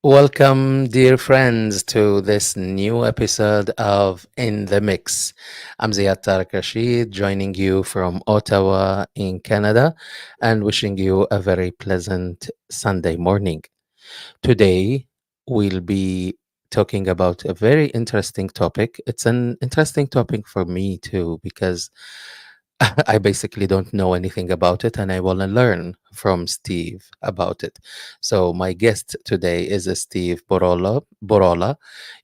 Welcome, dear friends, to this new episode of In the Mix. I'm Ziad Tariq Rashid, joining you from Ottawa in Canada and wishing you a very pleasant Sunday morning. Today, we'll be talking about a very interesting topic. It's an interesting topic for me too, because I basically don't know anything about it and I want to learn from Steve about it. So, my guest today is Steve Burola.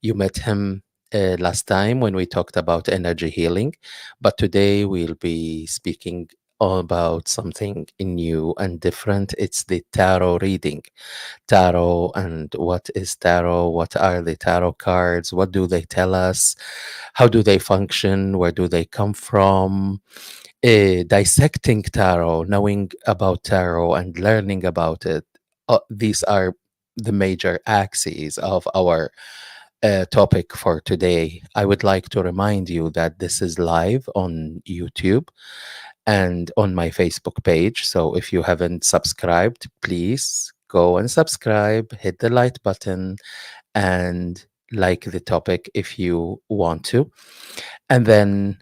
You met him last time when we talked about energy healing, but today we'll be speaking about something new and different. It's the tarot reading. Tarot and what is tarot? What are the tarot cards? What do they tell us? How do they function? Where do they come from? Dissecting tarot, knowing about tarot and learning about it. These are the major axes of our topic for today. I would like to remind you that this is live on YouTube and on my Facebook page. So if you haven't subscribed, please go and subscribe, hit the like button, and like the topic if you want to. And then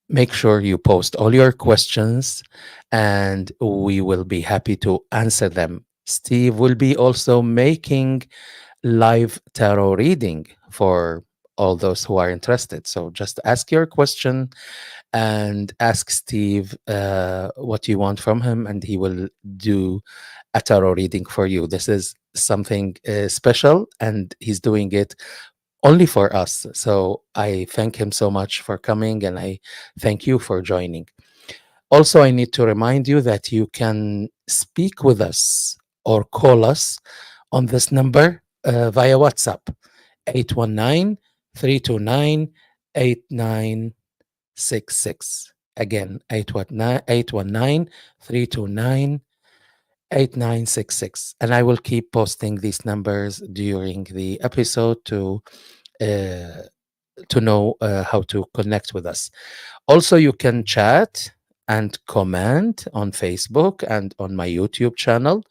make sure you post all your questions and we will be happy to answer them. Steve will be also making live tarot reading for all those who are interested. So just ask your question and ask Steve what you want from him, and he will do a tarot reading for you. This is something special, and he's doing it only for us. So I thank him so much for coming, and I thank you for joining. Also, I need to remind you that you can speak with us or call us on this number via WhatsApp 819 329 8966. Again, 819 329 8966. And I will keep posting these numbers during the episode uh, to know how to connect with us. Also, you can chat and comment on Facebook and on my YouTube channel.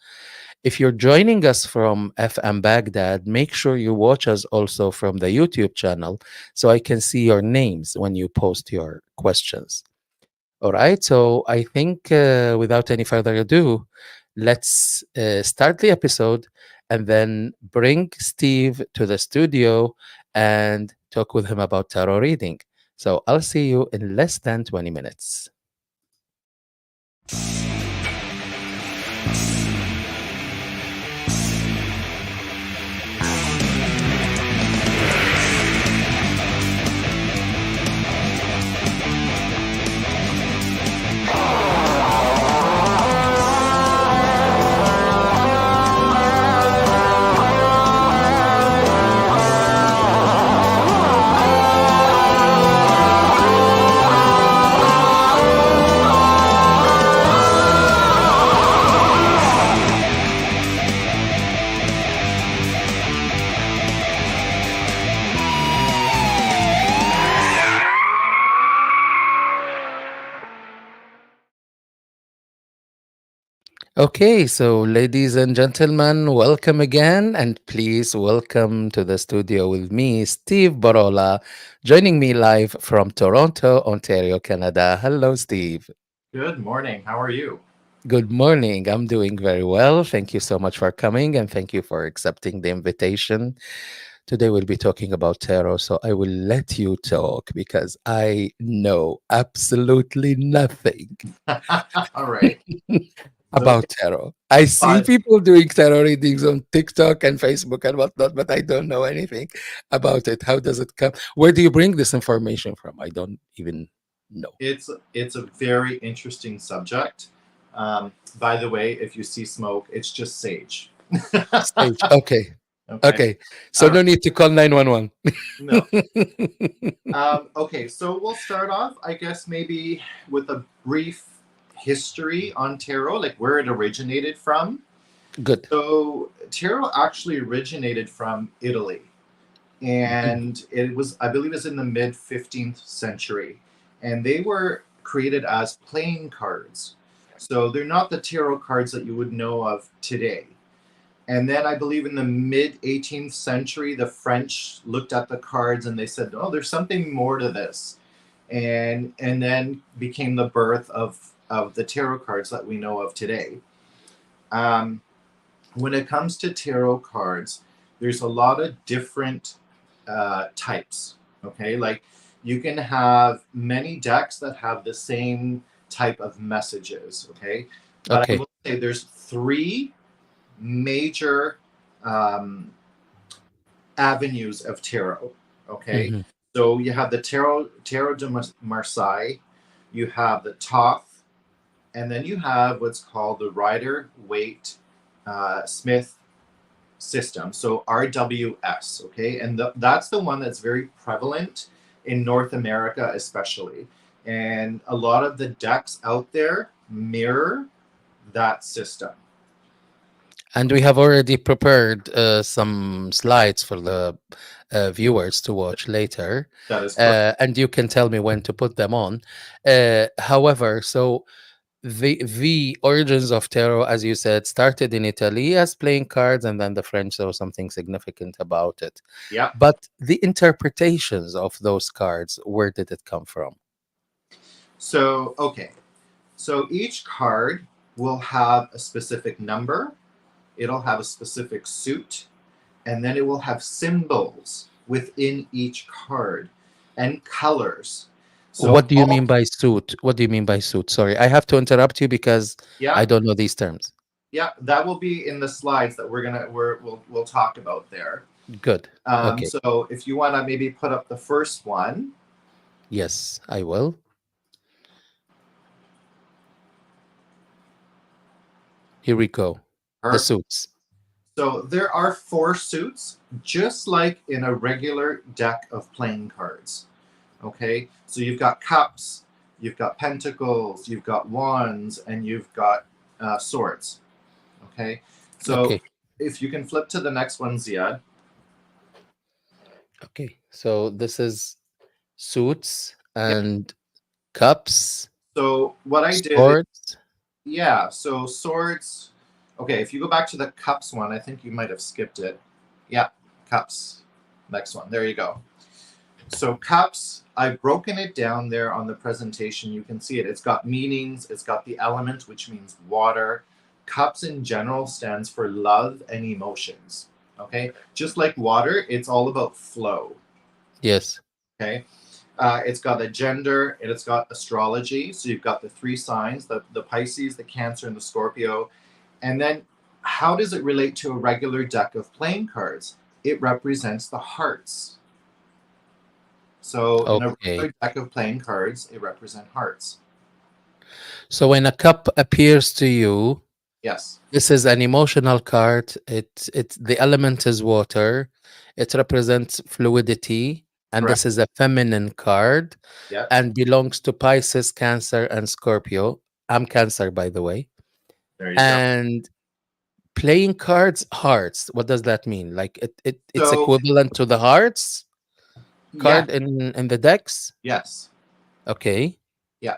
If you're joining us from FM Baghdad, make sure you watch us also from the YouTube channel so I can see your names when you post your questions. All right. So I think without any further ado, let's start the episode and then bring Steve to the studio and talk with him about tarot reading. So I'll see you in less than 20 minutes. Okay, so ladies and gentlemen, welcome again, and please welcome to the studio with me, Steve Barola, joining me live from Toronto, Ontario, Canada. Hello, Steve. Good morning. How are you? Good morning. I'm doing very well. Thank you so much for coming, and thank you for accepting the invitation. Today, we'll be talking about tarot, so I will let you talk because I know absolutely nothing. All right. Okay. About tarot. I see Uh, people doing tarot readings on TikTok and Facebook and whatnot, but I don't know anything about it. How does it come? Where do you bring this information from? I don't even know. it's a very interesting subject. By the way, if you see smoke, it's just sage. Sage. Okay. Okay. Okay. So All right. no need to call 911. No. Okay. So we'll start off, I guess, maybe with a brief history on tarot, like where it originated from. Good. So tarot actually originated from Italy, Mhm. and it was, I believe, it's in the mid 15th century, and they were created as playing cards. So they're not the tarot cards that you would know of today. And then I believe in the mid 18th century, the French looked at the cards and they said, "Oh, there's something more to this," and then became the birth of the tarot cards that we know of today. Um, when it comes to tarot cards, there's a lot of different types. Okay, like you can have many decks that have the same type of messages. Okay, but I Okay. will say there's three major um, avenues of tarot. Okay, Hmm. so you have the tarot de Marseille, you have the Thoth, and then you have what's called the Rider Waite Smith system. So RWS. Okay, and that's the one that's very prevalent in North America, especially. And a lot of the decks out there mirror that system. And we have already prepared some slides for the viewers to watch later. That is correct. And you can tell me when to put them on. However, so the origins of tarot, as you said, started in Italy as playing cards, and then the French saw something significant about it. Yeah. But the interpretations of those cards, where did it come from? So, okay. So each card will have a specific number, it'll have a specific suit, and then it will have symbols within each card and colors. So What do you all mean by suit? What do you mean by suit? Sorry, I have to interrupt you because I yeah, don't know these terms. yeah, that will be in the slides that we'll talk about there. Good. Okay. So if you want to maybe put up the first one. Yes, I will. Here we go. The Perfect. suits. So there are four suits, just like in a regular deck of playing cards. Okay, so you've got cups, you've got pentacles, you've got wands, and you've got swords. Okay, so Okay. if you can flip to the next one, Ziad. Okay. So this is suits Yep. and cups, So what I did is, swords. yeah, so swords. Okay, if you go back to the cups one, I think you might have skipped it. Yeah, cups. Next one. There you go. So cups, I've broken it down there on the presentation. You can see it. It's got meanings. It's got the element, which means water. Cups in general stands for love and emotions. Okay, just like water, it's all about flow. Yes. Okay, it's got a gender and it's got astrology. So you've got the three signs: the Pisces, the Cancer, and the Scorpio. And then, how does it relate to a regular deck of playing cards? It represents the hearts. So in a Okay. regular deck of playing cards, it represents hearts. So when a cup appears to you, Yes. this is an emotional card. It the element is water. It represents fluidity, and Correct. this is a feminine card Yep. and belongs to Pisces, Cancer, and Scorpio. I'm Cancer, by the way. There you go. And playing cards, hearts. What does that mean? Like it's So equivalent to the hearts yeah, card in the decks? yes. Okay. Yeah.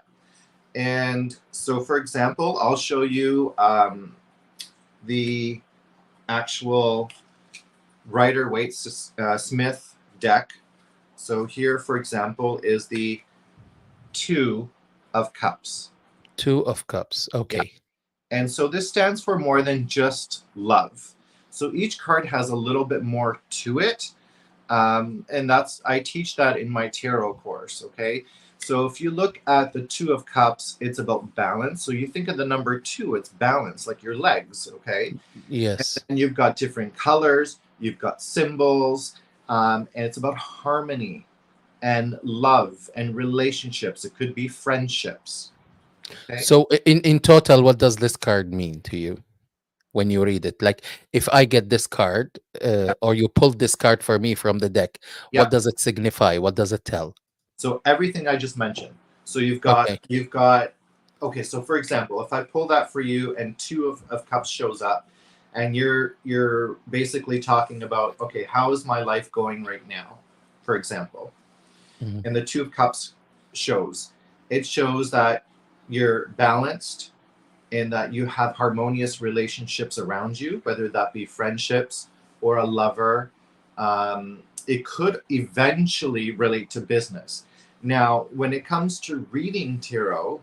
And so for example, I'll show you the actual Rider Waite Smith deck. So here, for example, is the Two of Cups. Two of cups. Yeah. Okay. And so this stands for more than just love. So each card has a little bit more to it. And that's, I teach that in my tarot course. Okay. So if you look at the Two of Cups, it's about balance. So you think of the number two, it's balance, like your legs. Okay. Yes. And you've got different colors, you've got symbols, and it's about harmony and love and relationships. It could be friendships. Okay. So in total, what does this card mean to you when you read it? Like if I get this card, Yeah. or you pulled this card for me from the deck, what Yeah. does it signify? What does it tell? So everything I just mentioned. So Okay. you've got okay, so for example, if I pull that for you and Two of Cups shows up and you're basically talking about, okay, how is my life going right now, for example. Mhm. And the Two of Cups shows. It shows that you're balanced and that you have harmonious relationships around you, whether that be friendships or a lover. It could eventually relate to business. Now, when it comes to reading tarot,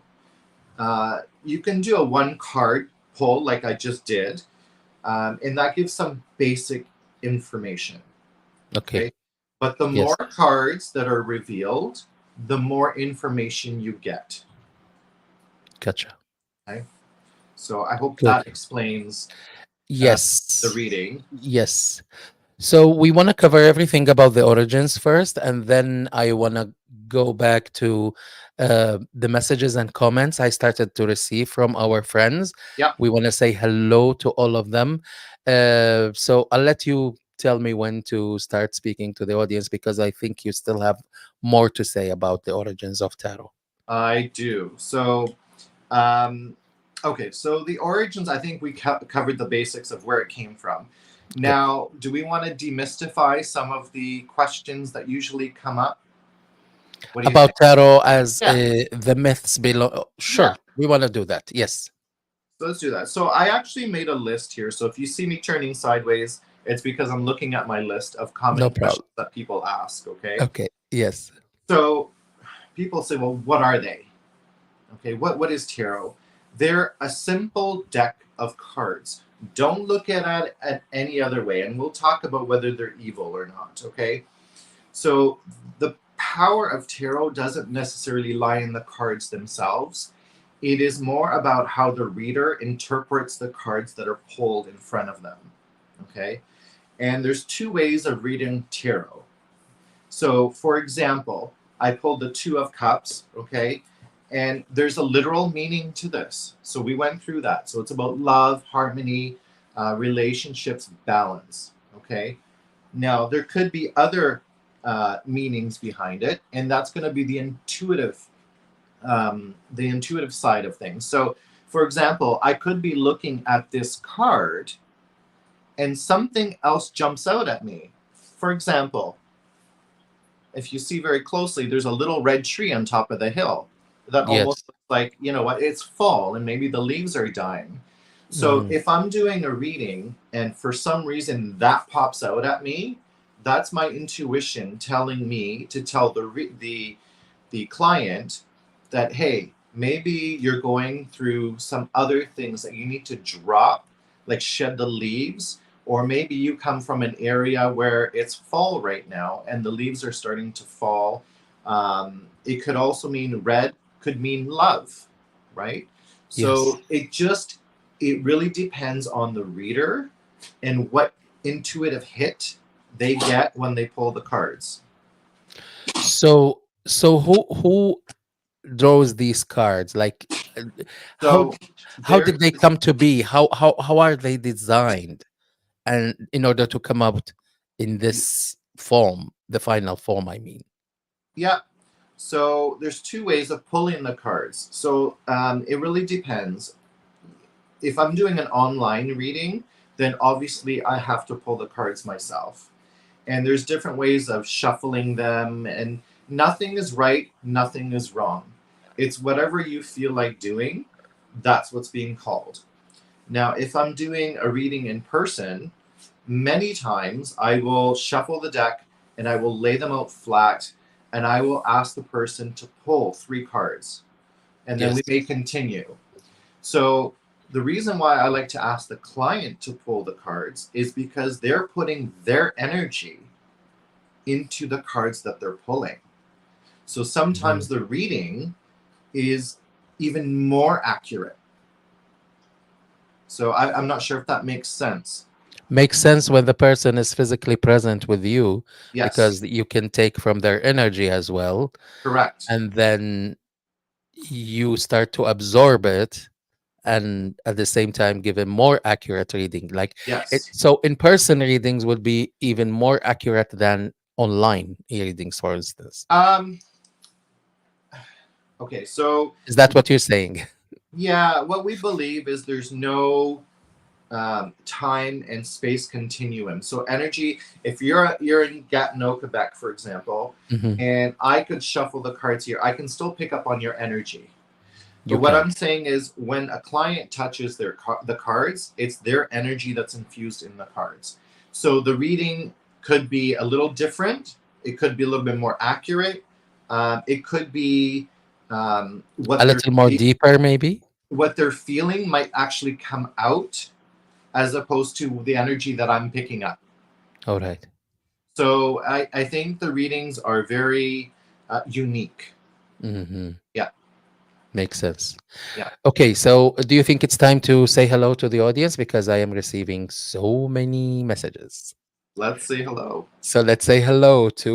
you can do a one card pull like I just did, and that gives some basic information. Okay. Okay. But the more Yes. cards that are revealed, the more information you get. Gotcha. Okay. So I hope Good. that explains the Yes. reading. Yes. So we want to cover everything about the origins first, and then I want to go back to the messages and comments I started to receive from our friends. Yeah. We want to say hello to all of them. So I'll let you tell me when to start speaking to the audience because I think you still have more to say about the origins of tarot. I do. So, um, okay. So the origins, I think we covered the basics of where it came from. Good. Now, do we want to demystify some of the questions that usually come up? What do you About think? tarot as Yeah. the myths below. Yeah. Sure, we want to do that. Yes. So let's do that. So I actually made a list here. So if you see me turning sideways, it's because I'm looking at my list of common No questions problem. that people ask. Okay. Okay. Yes. So people say, well, what are they? Okay, what is tarot? They're a simple deck of cards. Don't look at it at any other way, and we'll talk about whether they're evil or not. Okay, so the power of tarot doesn't necessarily lie in the cards themselves. It is more about how the reader interprets the cards that are pulled in front of them. Okay, and there's two ways of reading tarot. So, for example, I pulled the Two of Cups, okay? And there's a literal meaning to this. So, we went through that. So, it's about love, harmony, relationships, balance, okay? Now, there could be other meanings behind it, and that's going to be the intuitive side of things. So, for example, I could be looking at this card and something else jumps out at me. For example, if you see very closely, there's a little red tree on top of the hill that almost Yes. looks like, you know what, it's fall and maybe the leaves are dying. So Mhm. if I'm doing a reading and for some reason that pops out at me, that's my intuition telling me to tell the client that, hey, maybe you're going through some other things that you need to drop, like shed the leaves, or maybe you come from an area where it's fall right now and the leaves are starting to fall. It could also mean red, could mean love, right? Yes. So it really depends on the reader and what intuitive hit they get when they pull the cards. So who draws these cards? Like uh, how So how there did they is, come to be? How are they designed? And in order to come out in this form, the final form, I mean. yeah. So there's two ways of pulling the cards. So it really depends. If I'm doing an online reading, then obviously I have to pull the cards myself. And there's different ways of shuffling them, and nothing is right, nothing is wrong. It's whatever you feel like doing, that's what's being called. Now, if I'm doing a reading in person, many times I will shuffle the deck and I will lay them out flat and I will ask the person to pull three cards and then we Yes. may continue. So, the reason why I like to ask the client to pull the cards is because they're putting their energy into the cards that they're pulling. So, sometimes Mhm. the reading is even more accurate. So, I'm not sure if that makes sense. Makes sense when the person is physically present with you Yes, because you can take from their energy as well. correct. And then you start to absorb it and at the same time give a more accurate reading like it. Yes. So in person readings would be even more accurate than online readings, for instance. Um, okay, so Is that what you're saying? yeah, what we believe is there's no time and space continuum. So energy, if you're in Gatineau, Quebec, for example, Hmm. and I could shuffle the cards here, I can still pick up on your energy. But You what can. I'm saying is, when a client touches the cards, it's their energy that's infused in the cards. So the reading could be a little different. It could be a little bit more accurate. It could be A little more deeper, maybe? what they're feeling might actually come out as opposed to the energy that I'm picking up. All right. So I think the readings are very unique. Mm-hmm. Yeah, Makes sense. yeah. Okay, so do you think it's time to say hello to the audience? Because I am receiving so many messages. Let's say hello. So let's say hello to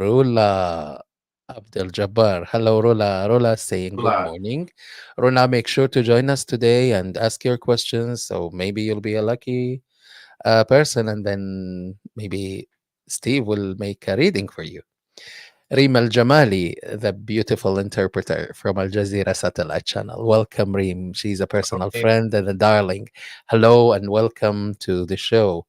Rula Abdul Jabbar. Hello, Rula. Rula saying good Hola. morning. Rula, make sure to join us today and ask your questions. So maybe you'll be a lucky person, and then maybe Steve will make a reading for you. Reem Al Jamali, the beautiful interpreter from Al Jazeera satellite channel. Welcome, Reem. She's a personal Okay. friend and a darling. Hello and welcome to the show.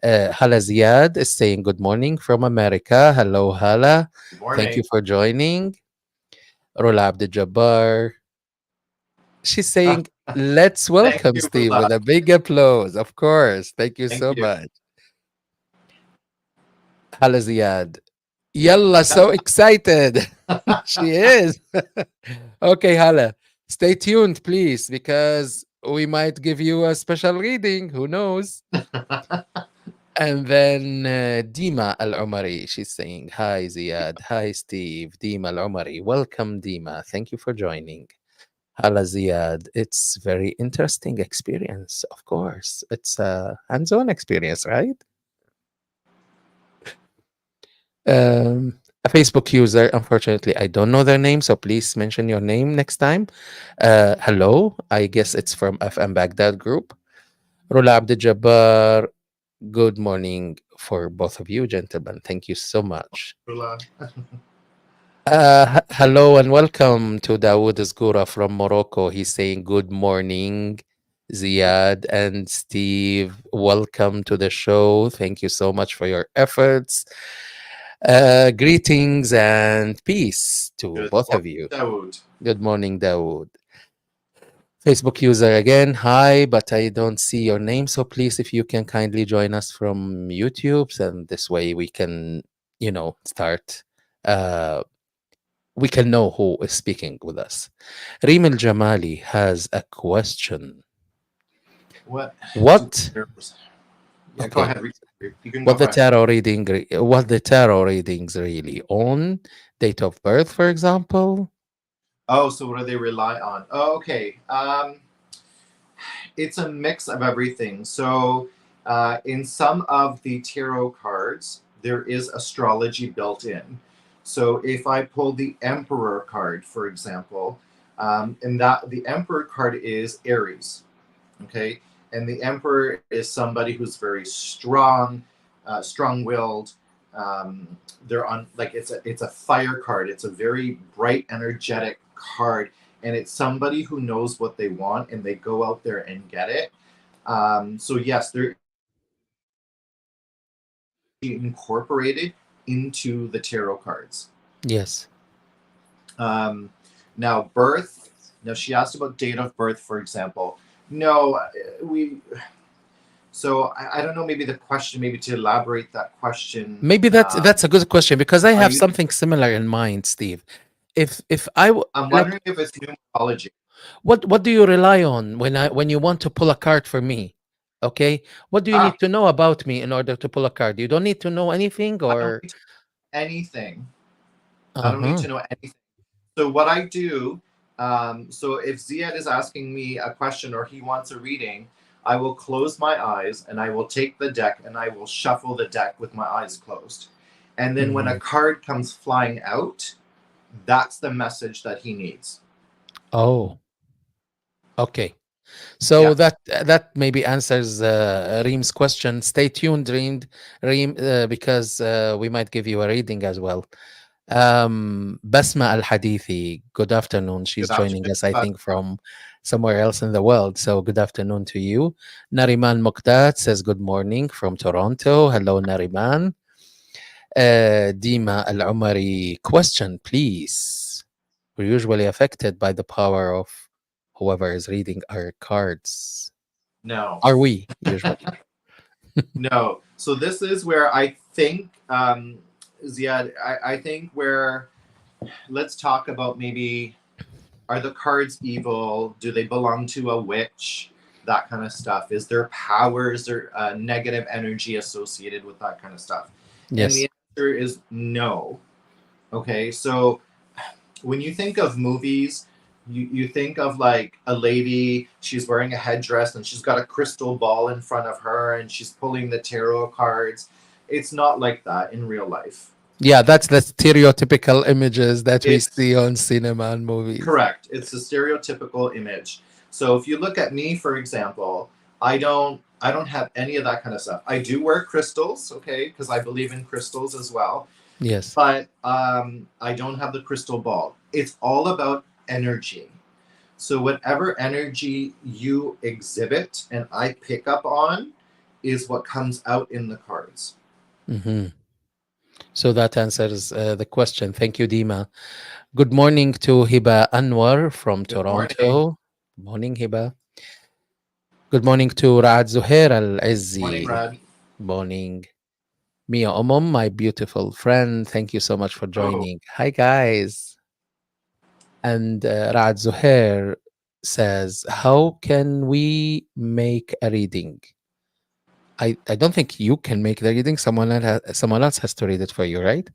Hala Ziad is saying good morning from America. Hello, Hala. Good Thank you morning. for joining. Rola Abdul Jabbar. She's saying, let's Thank welcome you, Steve Rula. with a big applause. Of course. Thank you Thank so you. much. Hala Ziad. Yalla, so excited. She is. Okay, Hala. Stay tuned, please, because we might give you a special reading. Who knows? And then Dima Al Umari, she's saying, hi, Ziad. Hi, Steve. Dima Al Umari. Welcome, Dima. Thank you for joining. Hala Ziad. It's very interesting experience, of course. It's a hands-on experience, right? A Facebook user, unfortunately, I don't know their name, so please mention your name next time. Hello, I guess it's from FM Baghdad group. Rula Abdul Jabbar, good morning for both of you, gentlemen. Thank you so much. Rula. Hello and welcome to Dawood Zgoura from Morocco. He's saying good morning, Ziad and Steve. Welcome to the show. Thank you so much for your efforts. Greetings and peace to Good both morning, of you. Dawood. Good morning, Dawood. Facebook user again, hi, but I don't see your name. So please, if you can kindly join us from YouTube, and this way we can, start. We can know who is speaking with us. Reem Al Jamali has a question. What do What? Yeah, go Okay. ahead. You can go first. What the tarot readings really on date of birth, for example? Oh, so what do they rely on? Oh, okay. It's a mix of everything. So, in some of the tarot cards, there is astrology built in. So, if I pull the Emperor card, for example, and that the Emperor card is Aries, okay, and the Emperor is somebody who's very strong, strong-willed. They're on like it's a fire card. It's a very bright, energetic card, and it's somebody who knows what they want and they go out there and get it. So yes, they're incorporated into the tarot cards. Yes. Um, now birth. Now she asked about date of birth, for example. No, we. So I don't know. Maybe the question, maybe to elaborate that question. Maybe that's a good question because I Are have you? something similar in mind, Steve. If I I'm like, wondering if it's numerology. what do you rely on when you want to pull a card for me? Okay, what do you Ah, need to know about me in order to pull a card? You don't need to know anything, I don't or need to know anything. I don't need uh-huh. to know anything. So what I do, so if Ziad is asking me a question or he wants a reading, I will close my eyes and I will take the deck and I will shuffle the deck with my eyes closed. And then when a Mhm. card comes flying out, that's the message that he needs. Oh, okay. So Yeah. that maybe answers Reem's question. Stay tuned, Reem, because we might give you a reading as well. Basma Al Hadithi, good afternoon. She's Good joining afternoon. us, I But think, from somewhere else in the world. So, good afternoon to you. Nariman Muqtat says good morning from Toronto. Hello, Nariman. Dima Al Umari, question, please. we're usually affected by the power of whoever is reading our cards. No. Are we usually? No. So this is where I think, Ziad, I think where, let's talk about maybe, are the cards evil? Do they belong to a witch? That kind of stuff. Is there power? Is there negative energy associated with that kind of stuff? And Yes. the answer is no. Okay. So when you think of movies, you think of like a lady, she's wearing a headdress and she's got a crystal ball in front of her and she's pulling the tarot cards. It's not like that in real life. Yeah, that's the stereotypical images that we It's see on cinema and movies. correct. It's a stereotypical image. So if you look at me, for example, I don't have any of that kind of stuff. I do wear crystals, okay, because I believe in crystals as well. Yes. But I don't have the crystal ball. It's all about energy. So whatever energy you exhibit and I pick up on is what comes out in the cards. Hmm. So that answers the question. Thank you, Dima. Good morning to Hiba Anwar from Good morning. Toronto. Morning, Hiba. Good morning to Raad Zuhair Al Morning, Izzi. Rad. Morning. Mia Omom, my beautiful friend. Thank you so much for Oh, joining. Hi, guys. And Raad Zuhair says, how can we make a reading? I don't think you can make the reading. Someone else has to read it for you, right?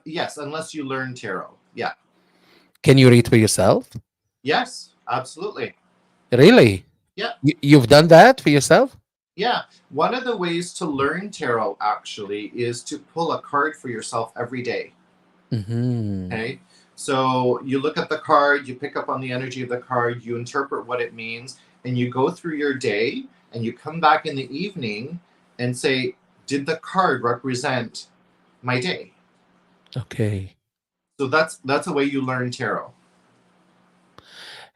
yes, unless you learn tarot. Yeah. Can you read for yourself? Yes, absolutely. Really? Yeah. You've done that for yourself? Yeah. One of the ways to learn tarot actually is to pull a card for yourself every day. Hmm. Okay. So you look at the card, you pick up on the energy of the card, you interpret what it means, and you go through your day and you come back in the evening and say, did the card represent my day? Okay. So that's a way you learn tarot.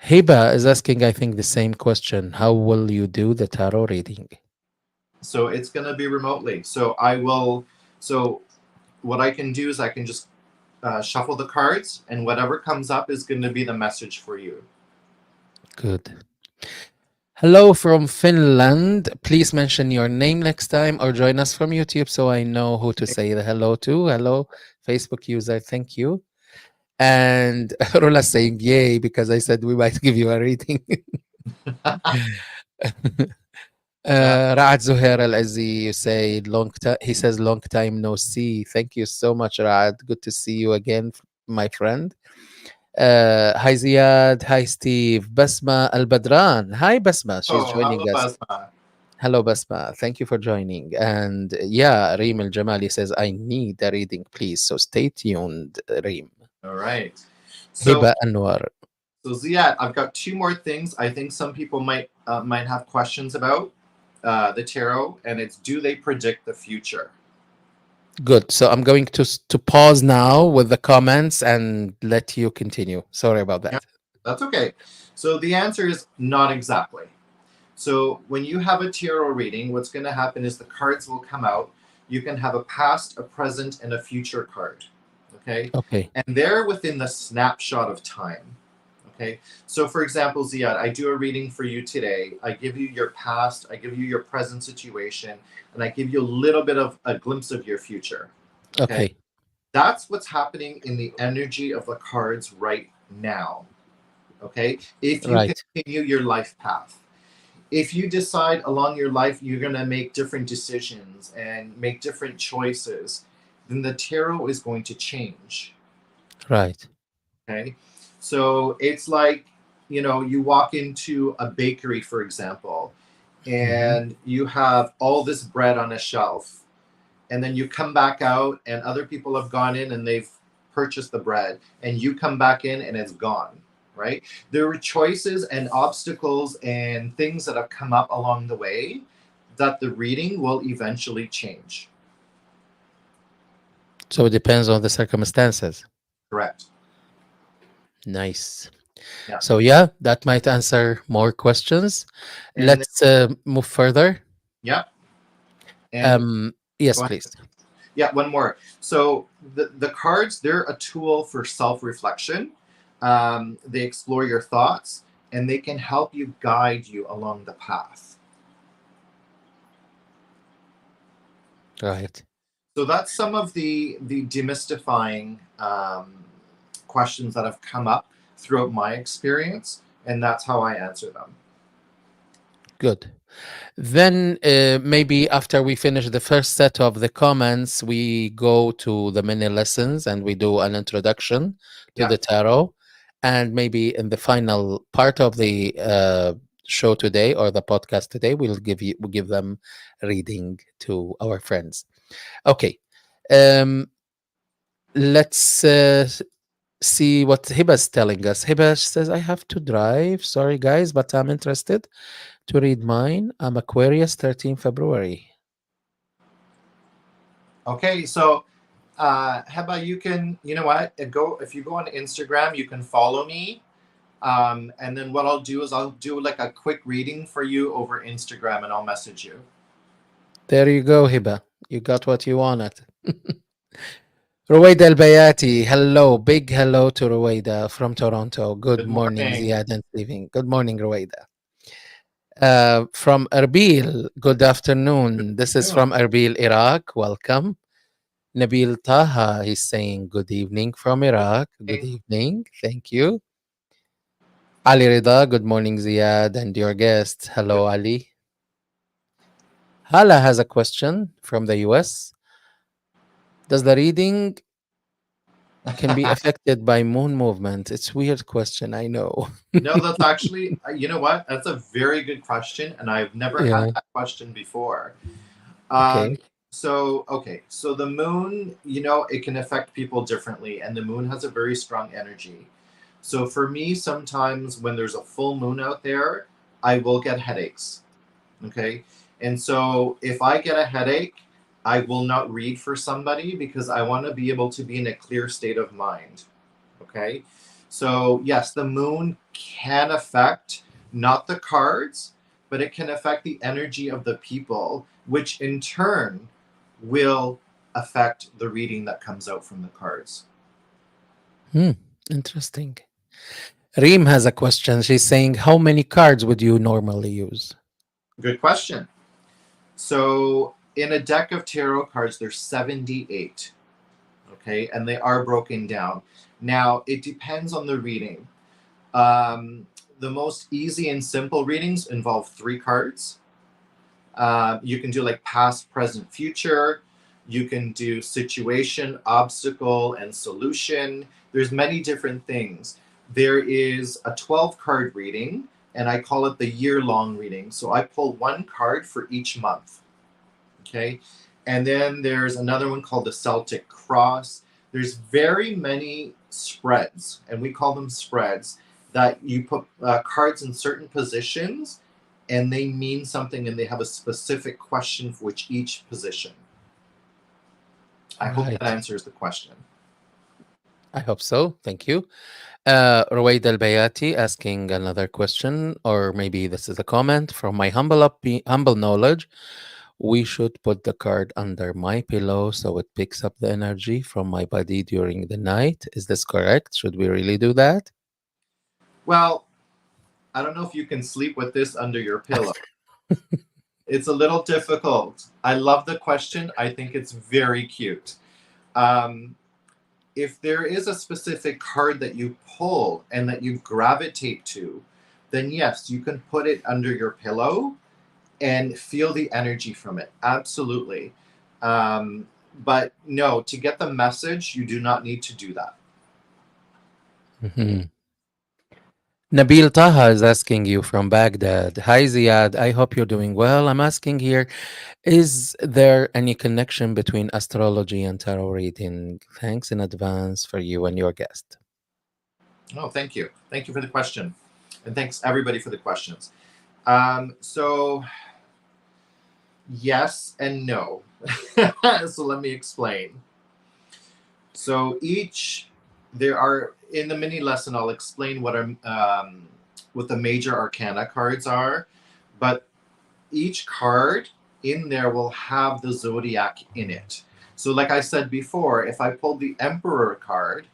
Heba is asking, I think, the same question. How will you do the tarot reading? So it's gonna be remotely. So I will. So what I can do is I can just shuffle the cards, and whatever comes up is going to be the message for you. Good. Hello from Finland. Please mention your name next time or join us from YouTube so I know who to say the hello to. Hello, Facebook user. Thank you. And Rola saying yay because I said we might give you a reading. Yeah. Raad Zuhair Al Azzi, you say long time. He says long time no see. Thank you so much, Raad. Good to see you again, my friend. Hi Ziad. Hi Steve. Basma Al Badran. Hi Basma. She's Oh, joining hello, us. Basma. Hello Basma. Thank you for joining. And yeah, Reem Al Jamali says I need a reading, please. So stay tuned, Reem. All right. So, Hiba Anwar. so Ziad, I've got two more things. I think some people might have questions about the tarot, and it's, do they predict the future? Good. So I'm going to pause now with the comments and let you continue. Sorry about Yeah, that. that's okay. So the answer is not exactly. So when you have a tarot reading, what's going to happen is the cards will come out. You can have a past, a present, and a future card. Okay. Okay. And they're within the snapshot of time. Okay. So for example, Ziad, I do a reading for you today. I give you your past, I give you your present situation, and I give you a little bit of a glimpse of your future. Okay. Okay. That's what's happening in the energy of the cards right now. Okay. If you Right. continue your life path, if you decide along your life you're going to make different decisions and make different choices, then the tarot is going to change. Right. Okay. So it's like, you walk into a bakery, for example, Hmm. and you have all this bread on a shelf. And then you come back out, and other people have gone in and they've purchased the bread, and you come back in and it's gone. Right? There are choices and obstacles and things that have come up along the way that the reading will eventually change. So it depends on the circumstances. Correct. Nice. Yeah. So yeah, that might answer more questions. And Let's move further. yeah. And Yes, go ahead. please. Yeah, one more. So the cards, they're a tool for self-reflection. They explore your thoughts and they can help you guide you along the path. Right. So that's some of the demystifying questions that have come up throughout my experience, and that's how I answer them. Good. Then maybe after we finish the first set of the comments, we go to the mini lessons and we do an introduction to Yeah. the tarot. And maybe in the final part of the show today or the podcast today, we'll give them reading to our friends. Okay. Um, let's see what Hiba's telling us. Hiba says, I have to drive. Sorry, guys, but I'm interested to read mine. I'm Aquarius, 13 February. Okay. So, how about you can, you know what? Go if you go on Instagram, you can follow me. And then what I'll do is I'll do like a quick reading for you over Instagram, and I'll message you. There you go, Hiba. You got what you wanted. Ruwaida Al-Bayati, hello. Big hello to Ruwaida from Toronto. Good Good morning, morning. Ziad and Steven. Good morning, Ruwaida. From Erbil, good Good afternoon. This is afternoon. from Erbil, Iraq. Welcome. Nabil Taha, he's saying good evening from Iraq. Good evening. Thank you. Ali Rida, good morning, Ziad, and your guest. Good. Hello, Ali. Hala has a question from the US. Does the reading can be affected by moon movement? It's weird question, I know. No, that's actually, you know what? That's a very good question, and I've never had Yeah. that question before. Okay. Um, so the moon, it can affect people differently, and the moon has a very strong energy. So for me, sometimes when there's a full moon out there, I will get headaches. Okay. And so if I get a headache, I will not read for somebody because I want to be able to be in a clear state of mind. Okay. So, yes, the moon can affect not the cards, but it can affect the energy of the people, which in turn will affect the reading that comes out from the cards. Hmm. Interesting. Reem has a question. She's saying, how many cards would you normally use? Good question. So, in a deck of tarot cards, there's 78. Okay. And they are broken down. Now, it depends on the reading. Um, the most easy and simple readings involve 3 cards. You can do like past, present, future. You can do situation, obstacle, and solution. There's many different things. There is a 12 card reading, and I call it the year long reading. So I pull 1 card for each month. Okay. And then there's another one called the Celtic Cross. There's very many spreads, and we call them spreads, that you put cards in certain positions and they mean something and they have a specific question for which each position. I hope that Right. answers the question. I hope so. Thank you. Ruwaid Al Bayati asking another question, or maybe this is a comment from my humble knowledge. We should put the card under my pillow so it picks up the energy from my body during the night. Is this correct? Should we really do that? Well, I don't know if you can sleep with this under your pillow. It's a little difficult. I love the question. I think it's very cute. Um, if there is a specific card that you pull and that you gravitate to, then yes, you can put it under your pillow and feel the energy from it. Absolutely. Um, but no, to get the message, you do not need to do that. Mhm. Nabil Taha is asking you from Baghdad. Hi Ziad, I hope you're doing well. I'm asking here, is there any connection between astrology and tarot reading? Thanks in advance for you and your guest. Oh, thank you. Thank you for the question. And thanks everybody for the questions. So, yes and no. So, let me explain. So, there are, in the mini lesson, I'll explain what the major arcana cards are. But each card in there will have the zodiac in it. So, like I said before, if I pulled the Emperor card,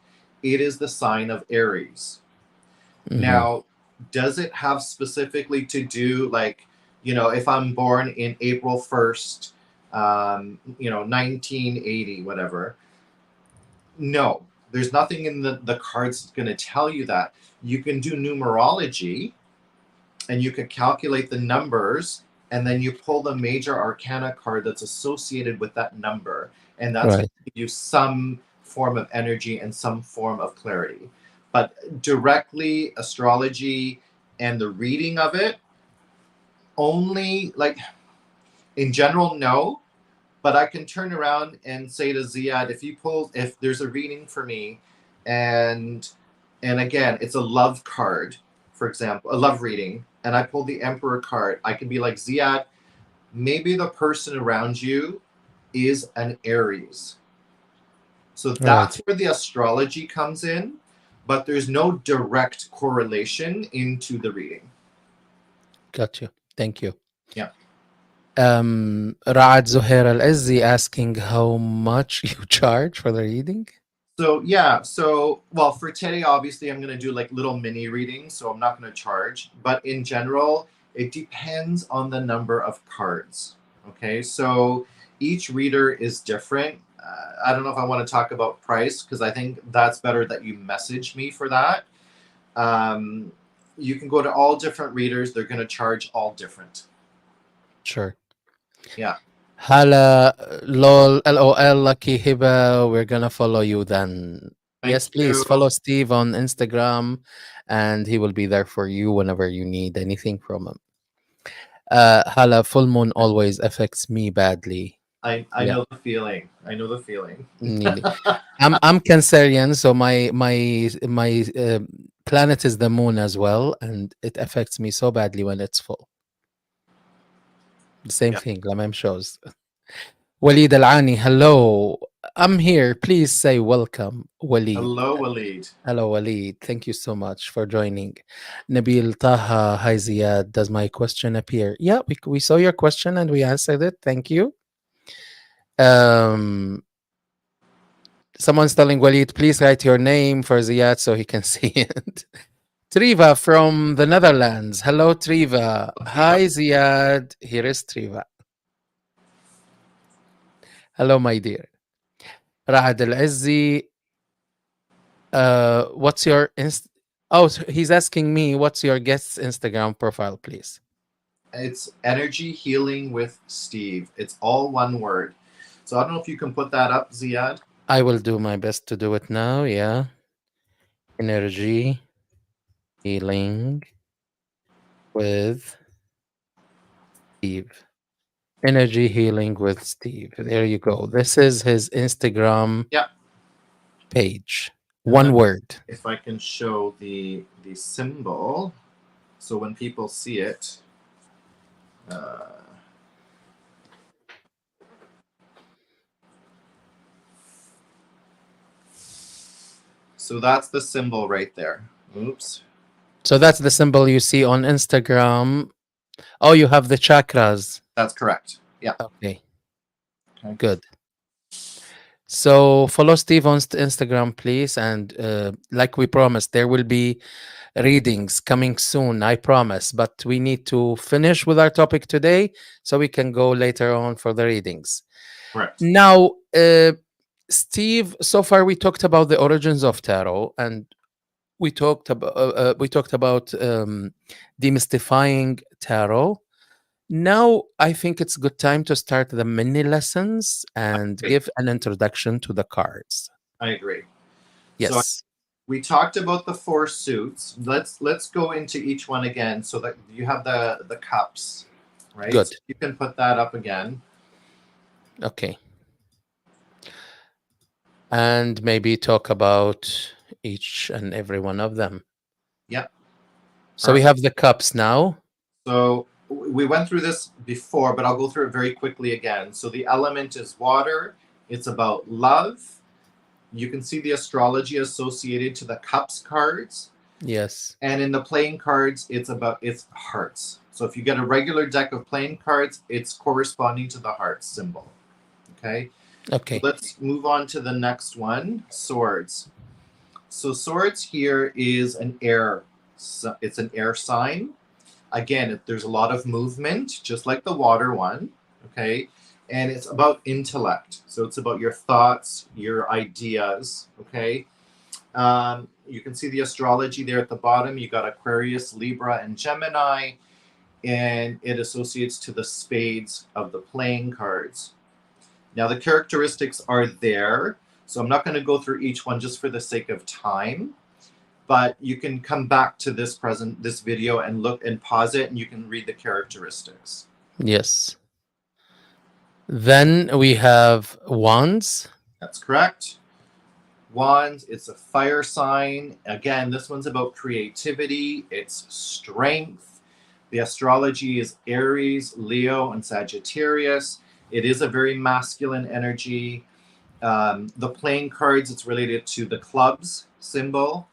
it is the sign of Aries. Hmm. Now, does it have specifically to do, like, if I'm born in April 1st, 1980, whatever? No, there's nothing in the cards that's going to tell you that. You can do numerology and you can calculate the numbers, and then you pull the major arcana card that's associated with that number, and that's going Right. to give you some form of energy and some form of clarity. But directly astrology and the reading of it, only, like, in general, no. But I can turn around and say to Ziad, if there's a reading for me, and again, it's a love card, for example, a love reading, and I pull the Emperor card, I can be like, Ziad, maybe the person around you is an Aries. So Right. that's where the astrology comes in, but there's no direct correlation into the reading. Got you. Thank you. Yeah. Raad Zuhair Al Izzi asking how much you charge for the reading. So yeah, so well, for today, obviously I'm gonna do like little mini readings, so I'm not gonna charge. But in general, it depends on the number of cards. Okay, so each reader is different. I don't know if I want to talk about price because I think that's better that you message me for that. Um, you can go to all different readers; they're gonna charge all different. Sure. Yeah, Hala, lol, LOL, Lucky Hiba, we're gonna follow you then. thank Yes, you. please follow Steve on Instagram and he will be there for you whenever you need anything from him. Hala, full moon always affects me badly. I Yeah, know the feeling. I know the feeling. nearly. I'm Cancerian, so my planet is the moon as well, and it affects me so badly when it's full. The same Yeah. thing, Lamem shows. Walid Al-Ani, hello. I'm here. Please say welcome, Walid. Hello, Waleed. Hello, Walid. Thank you so much for joining. Nabil Taha, hi Ziyad. Does my question appear? Yeah, we saw your question and we answered it. Thank you. Um, Someone's telling Walid, please write your name for Ziyad so he can see it. Triva from the Netherlands. Hello, Triva. Triva. Hi, Ziyad. Here is Triva. Hello, my dear. Raad Al-Azzi, what's your oh, so he's asking me what's your guest's Instagram profile, please. It's Energy Healing with Steve. It's all one word. So I don't know if you can put that up, Ziad. I will do my best to do it now. Yeah. Energy healing with Steve. Energy healing with Steve. There you go. This is his Instagram Yeah. page. And One word. if I can show the symbol, so when people see it, uh, so that's the symbol right there. Oops. So that's the symbol you see on Instagram. Oh, you have the chakras. That's correct. Yeah. Okay, Okay. good. So follow Steve on Instagram, please. And like we promised, there will be readings coming soon, I promise. But we need to finish with our topic today so we can go later on for the readings. Correct. Now, Steve, so far we talked about the origins of tarot and we talked about demystifying tarot. Now, I think it's a good time to start the mini lessons I and agree. give an introduction to the cards. I agree. So Yes, we talked about the four suits. Let's go into each one again so that you have the cups, right? So good. you can put that up again. Okay. And maybe talk about each and every one of them. Yep. So we Perfect. have the cups now. So we went through this before, but I'll go through it very quickly again. So the element is water. It's about love. You can see the astrology associated to the cups cards. Yes. And in the playing cards, it's hearts. So if you get a regular deck of playing cards, it's corresponding to the heart symbol. Okay. Okay. Let's move on to the next one, swords. So swords here is an air, it's an air sign. Again, there's a lot of movement, just like the water one, okay? And it's about intellect. So it's about your thoughts, your ideas, okay? You can see the astrology there at the bottom. You got Aquarius, Libra, and Gemini, and it associates to the spades of the playing cards. Now, the characteristics are there, so I'm not going to go through each one just for the sake of time, but you can come back to this video and look and pause it, and you can read the characteristics. Yes. Then we have wands. That's correct. Wands, it's a fire sign. Again, this one's about creativity, it's strength. The astrology is Aries, Leo, and Sagittarius. It is a very masculine energy. The playing cards, it's related to the clubs symbol.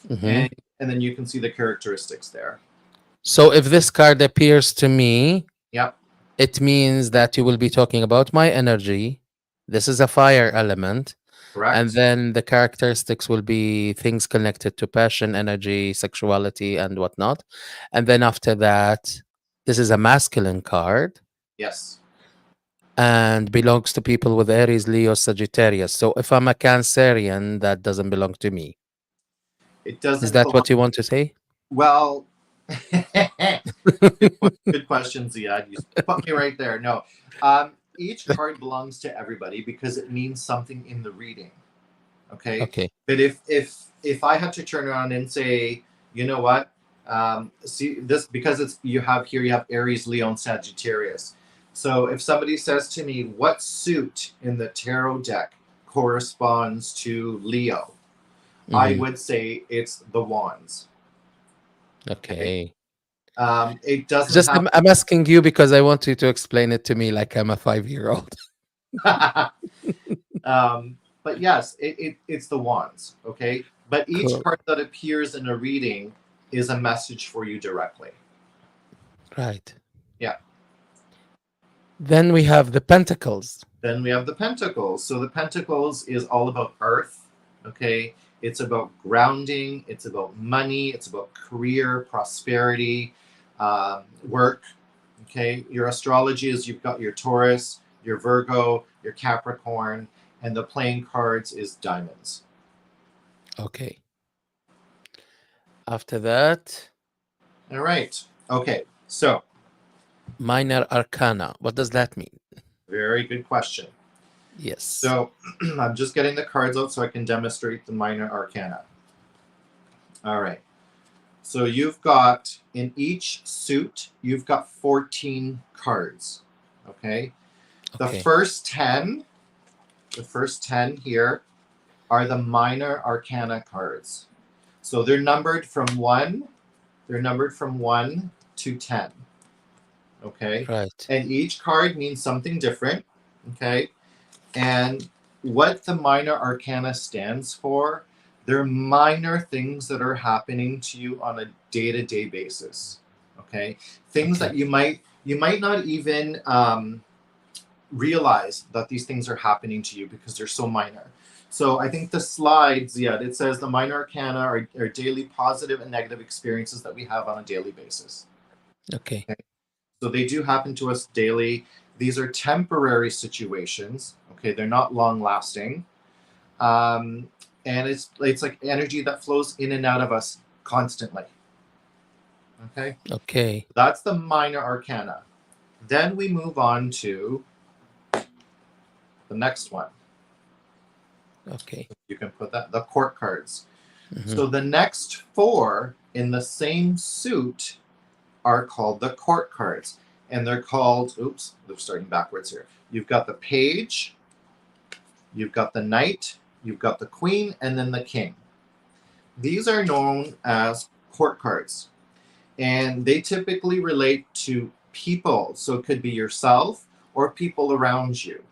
Mhm. And then you can see the characteristics there. So if this card appears to me, Yep, it means that you will be talking about my energy. This is a fire element. And correct. then the characteristics will be things connected to passion, energy, sexuality, and whatnot. And then after that, this is a masculine card Yes. and belongs to people with Aries, Leo, Sagittarius. So if I'm a Cancerian, that doesn't belong to me. It Is doesn't that belong. what you want to say? Well, good question, Ziad. You put me right there. No. Each card belongs to everybody because it means something in the reading. Okay. Okay. But if I had to turn around and say, you know what? See this because it's you have Aries, Leo, and Sagittarius. So if somebody says to me, what suit in the tarot deck corresponds to Leo? I Mhm. would say it's the wands. Okay. Okay. It doesn't Just have. I'm asking you because I want you to explain it to me like I'm a 5-year-old. But yes, it's the wands. Okay. But each Cool. card that appears in a reading is a message for you directly. Right. Yeah. Then we have the pentacles. Then we have the pentacles. So the pentacles is all about earth. Okay. It's about grounding. It's about money. It's about career, prosperity, work. Okay. Your astrology is you've got your Taurus, your Virgo, your Capricorn, and the playing cards is diamonds. Okay. After that, All right. Okay. So, minor arcana. What does that mean? very good question. Yes. So, I'm just getting the cards out so I can demonstrate the minor arcana. All right. So, you've got in each suit, you've got 14 cards. Okay. The Okay. first 10, the first 10 here are the minor arcana cards. So, they're numbered from 1 to 10. Okay. Right. And each card means something different. Okay. And what the minor arcana stands for, they're minor things that are happening to you on a day-to-day basis. Okay. Things that Okay. you might not even realize that these things are happening to you because they're so minor. So I think the slides, yeah, it says the minor arcana are daily positive and negative experiences that we have on a daily basis. Okay. Okay. So they do happen to us daily. These are temporary situations. Okay, they're not long lasting, um, and it's like energy that flows in and out of us constantly. Okay, Okay. that's the minor arcana. Then we move on to the next one. Okay. You can put that the court cards. Mhm. So the next four in the same suit are called the court cards, and they're called. Oops, they're starting backwards here. You've got the page, you've got the knight, you've got the queen, and then the king. These are known as court cards, and they typically relate to people. So it could be yourself or people around you.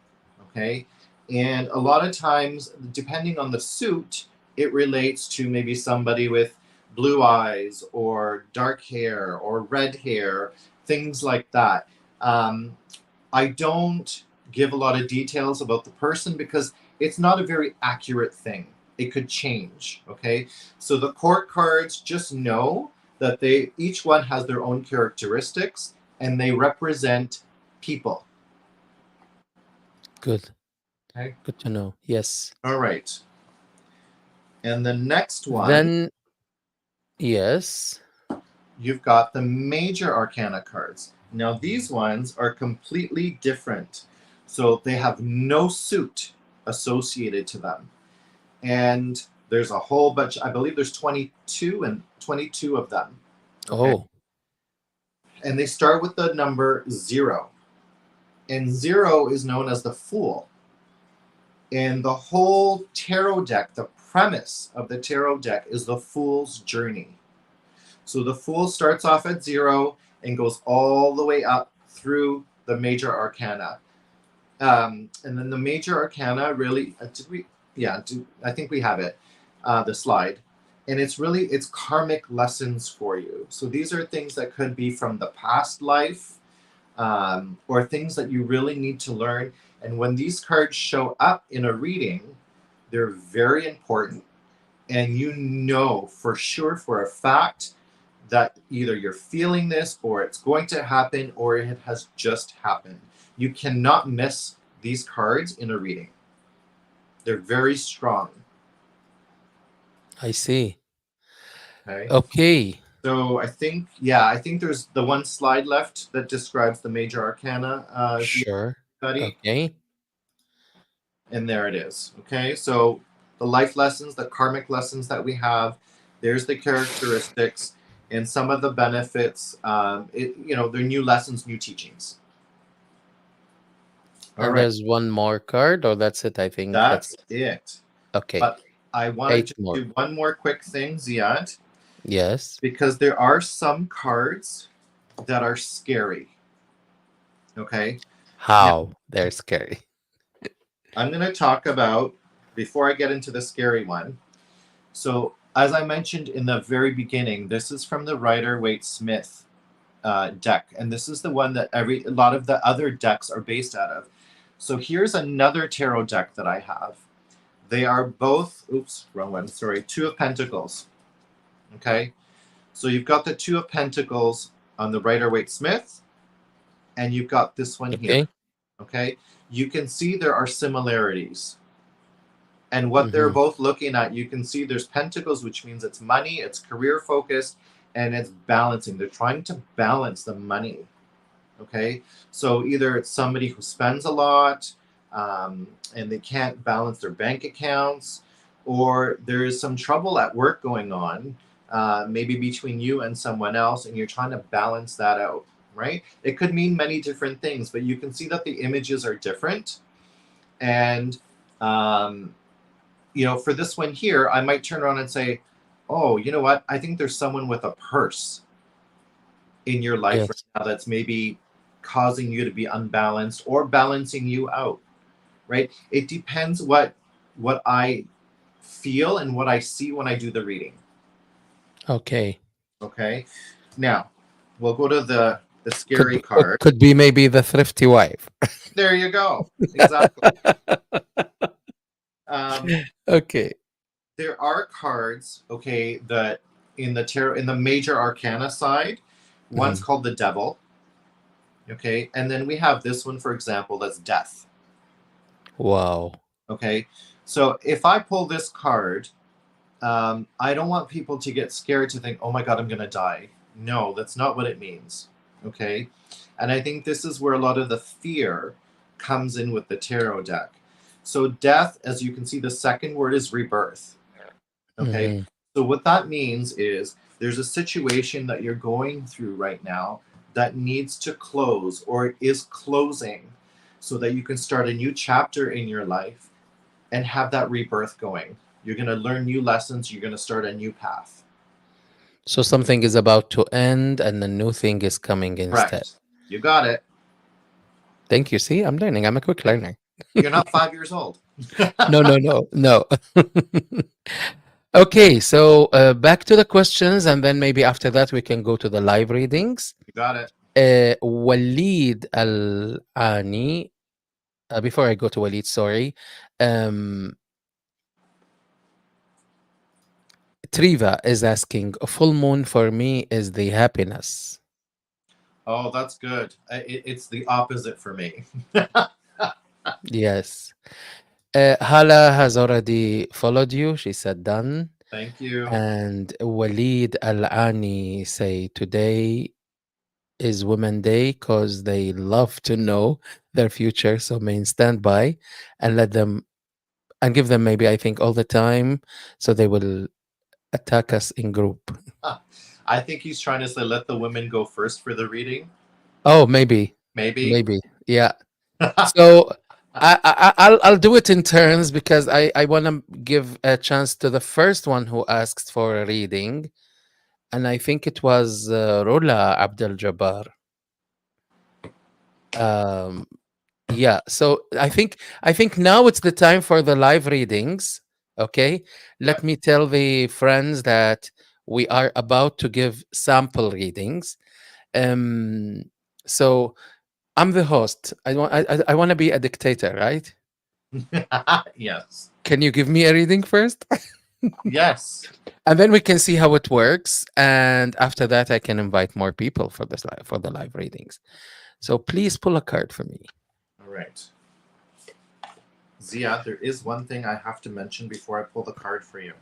Okay. And a lot of times, depending on the suit, it relates to maybe somebody with blue eyes or dark hair or red hair, things like that. I don't give a lot of details about the person because it's not a very accurate thing. It could change. Okay, so the court cards, just know that they each one has their own characteristics and they represent people. Good. Okay. Good to know. Yes. All right. And the next one, Then, yes. you've got the major arcana cards. Now, these ones are completely different. So they have no suit associated to them. And there's a whole bunch, I believe there's 22 of them. Okay. Oh, And they start with the number 0. And 0 is known as the Fool. And the whole tarot deck, the premise of the tarot deck is the Fool's journey. So the Fool starts off at 0 and goes all the way up through the major arcana. And then the major arcana really, I think we have it, the slide. And it's karmic lessons for you. So these are things that could be from the past life, or things that you really need to learn. And when these cards show up in a reading, they're very important. And you know for sure, for a fact, that either you're feeling this or it's going to happen or it has just happened. You cannot miss these cards in a reading. They're very strong. I see. Okay. Okay. So I think there's the one slide left that describes the major arcana, Sure. study. Okay. And there it is. Okay. So the life lessons, the karmic lessons that we have, there's the characteristics and some of the benefits. They're new lessons, new teachings. All And right. there's one more card, or that's it? I think that's That's it. okay. But I want to 8 just more. do one more quick thing, Ziad, Yes. because there are some cards that are scary. Okay. How? They're scary. I'm going to talk about, before I get into the scary one. So, as I mentioned in the very beginning, this is from the Rider-Waite-Smith deck, and this is the one that a lot of the other decks are based out of. So here's another tarot deck that I have. They are both, wrong one, sorry, Two of Pentacles. Okay, so you've got the Two of Pentacles on the Rider-Waite-Smith, and you've got this one here. Okay. Okay, you can see there are similarities. And what they're both looking at, you can see there's pentacles, which means it's money, it's career focused, and it's balancing. They're trying to balance the money. Okay, so either it's somebody who spends a lot, and they can't balance their bank accounts, or there is some trouble at work going on, maybe between you and someone else, and you're trying to balance that out, right? It could mean many different things, but you can see that the images are different. And for this one here, I might turn around and say, oh, you know what? I think there's someone with a purse in your life right now that's maybe causing you to be unbalanced or balancing you out, right? It depends what I feel and what I see when I do the reading. Okay. Okay. Now, we'll go to the scary card. Could be maybe the thrifty wife. There you go. Exactly. Okay. There are cards, okay, that in the tarot, in the major arcana side, one's called the Devil. Okay, and then we have this one, for example, that's Death. Wow. Okay, so if I pull this card, I don't want people to get scared to think, oh my God, I'm going to die. No, that's not what it means. Okay, and I think this is where a lot of the fear comes in with the tarot deck. So death, as you can see, the second word is rebirth. Okay, so what that means is there's a situation that you're going through right now that needs to close or is closing so that you can start a new chapter in your life and have that rebirth going. You're going to learn new lessons. You're going to start a new path. So something is about to end and a new thing is coming instead. Correct. You got it. Thank you. See, I'm learning. I'm a quick learner. You're not 5 years old. No. Okay, so back to the questions, and then maybe after that we can go to the live readings. You got it. Walid Al-Ani before I go to Walid, sorry. Um, Triva is asking, a full moon for me is the happiness. Oh, that's good. It's the opposite for me. Yes. Hala has already followed you. She said done. Thank you. And Walid Al Ani say today is Women Day because they love to know their future. So main stand by and let them and give them maybe I think all the time so they will attack us in group. I think he's trying to say let the women go first for the reading. Oh, maybe, Maybe. maybe, yeah. So I'll do it in turns because I want to give a chance to the first one who asked for a reading, and I think it was Rola Abdel Jabbar. Um, yeah. So I think now it's the time for the live readings. Okay. Let Yep. me tell the friends that we are about to give sample readings. Um, so I'm the host. I want to be a dictator, right? Yes. Can you give me a reading first? Yes. And then we can see how it works. And after that, I can invite more people for for the live readings. So please pull a card for me. All right. Zia, there is one thing I have to mention before I pull the card for you.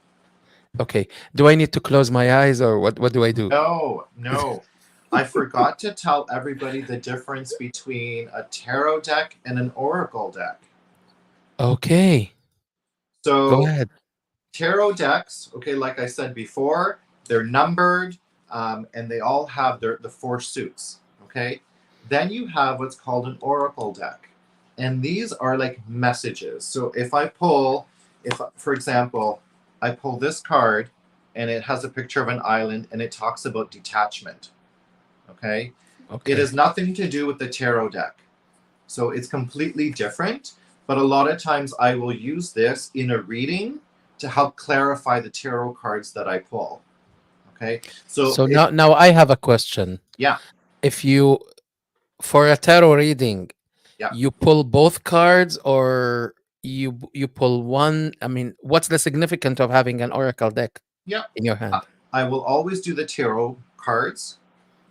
Okay. Do I need to close my eyes or what do I do? No, no. I forgot to tell everybody the difference between a tarot deck and an oracle deck. Okay. Go So, ahead. tarot decks, okay, like I said before, they're numbered, and they all have the four suits, okay? Then you have what's called an oracle deck. And these are like messages. So if for example, I pull this card and it has a picture of an island and it talks about detachment, okay? It Okay. has nothing to do with the tarot deck. So it's completely different. But a lot of times I will use this in a reading to help clarify the tarot cards that I pull. Okay. So So if now I have a question. yeah, If you for a tarot reading, yeah, you pull both cards or you pull one? I mean, what's the significance of having an oracle deck yeah. in your I hand I will always do the tarot cards.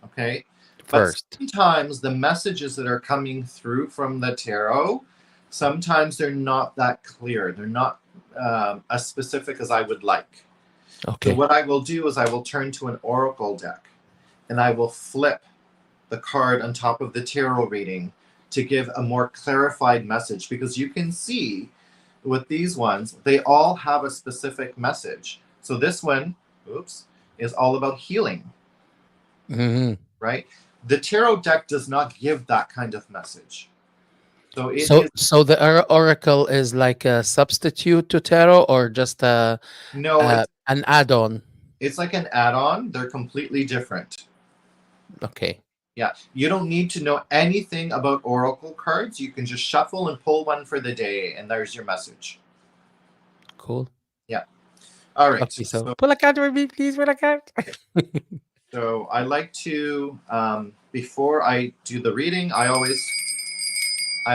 Okay. But first? sometimes the messages that are coming through from the tarot, sometimes they're not that clear. They're not as specific as I would like. So Okay. what I will do is I will turn to an oracle deck and I will flip the card on top of the tarot reading to give a more clarified message, because you can see with these ones, they all have a specific message. So this one, oops, is all about healing, Mhm. right? The tarot deck does not give that kind of message. So it So is so the oracle is like a substitute to tarot or just no, an add-on? it's like an add-on. They're completely different. Okay. Yeah, you don't need to know anything about oracle cards. You can just shuffle and pull one for the day, and there's your message. Cool. Yeah. All right. Okay, so pull a card for me, please. Pull a card. So I like to, before I do the reading, I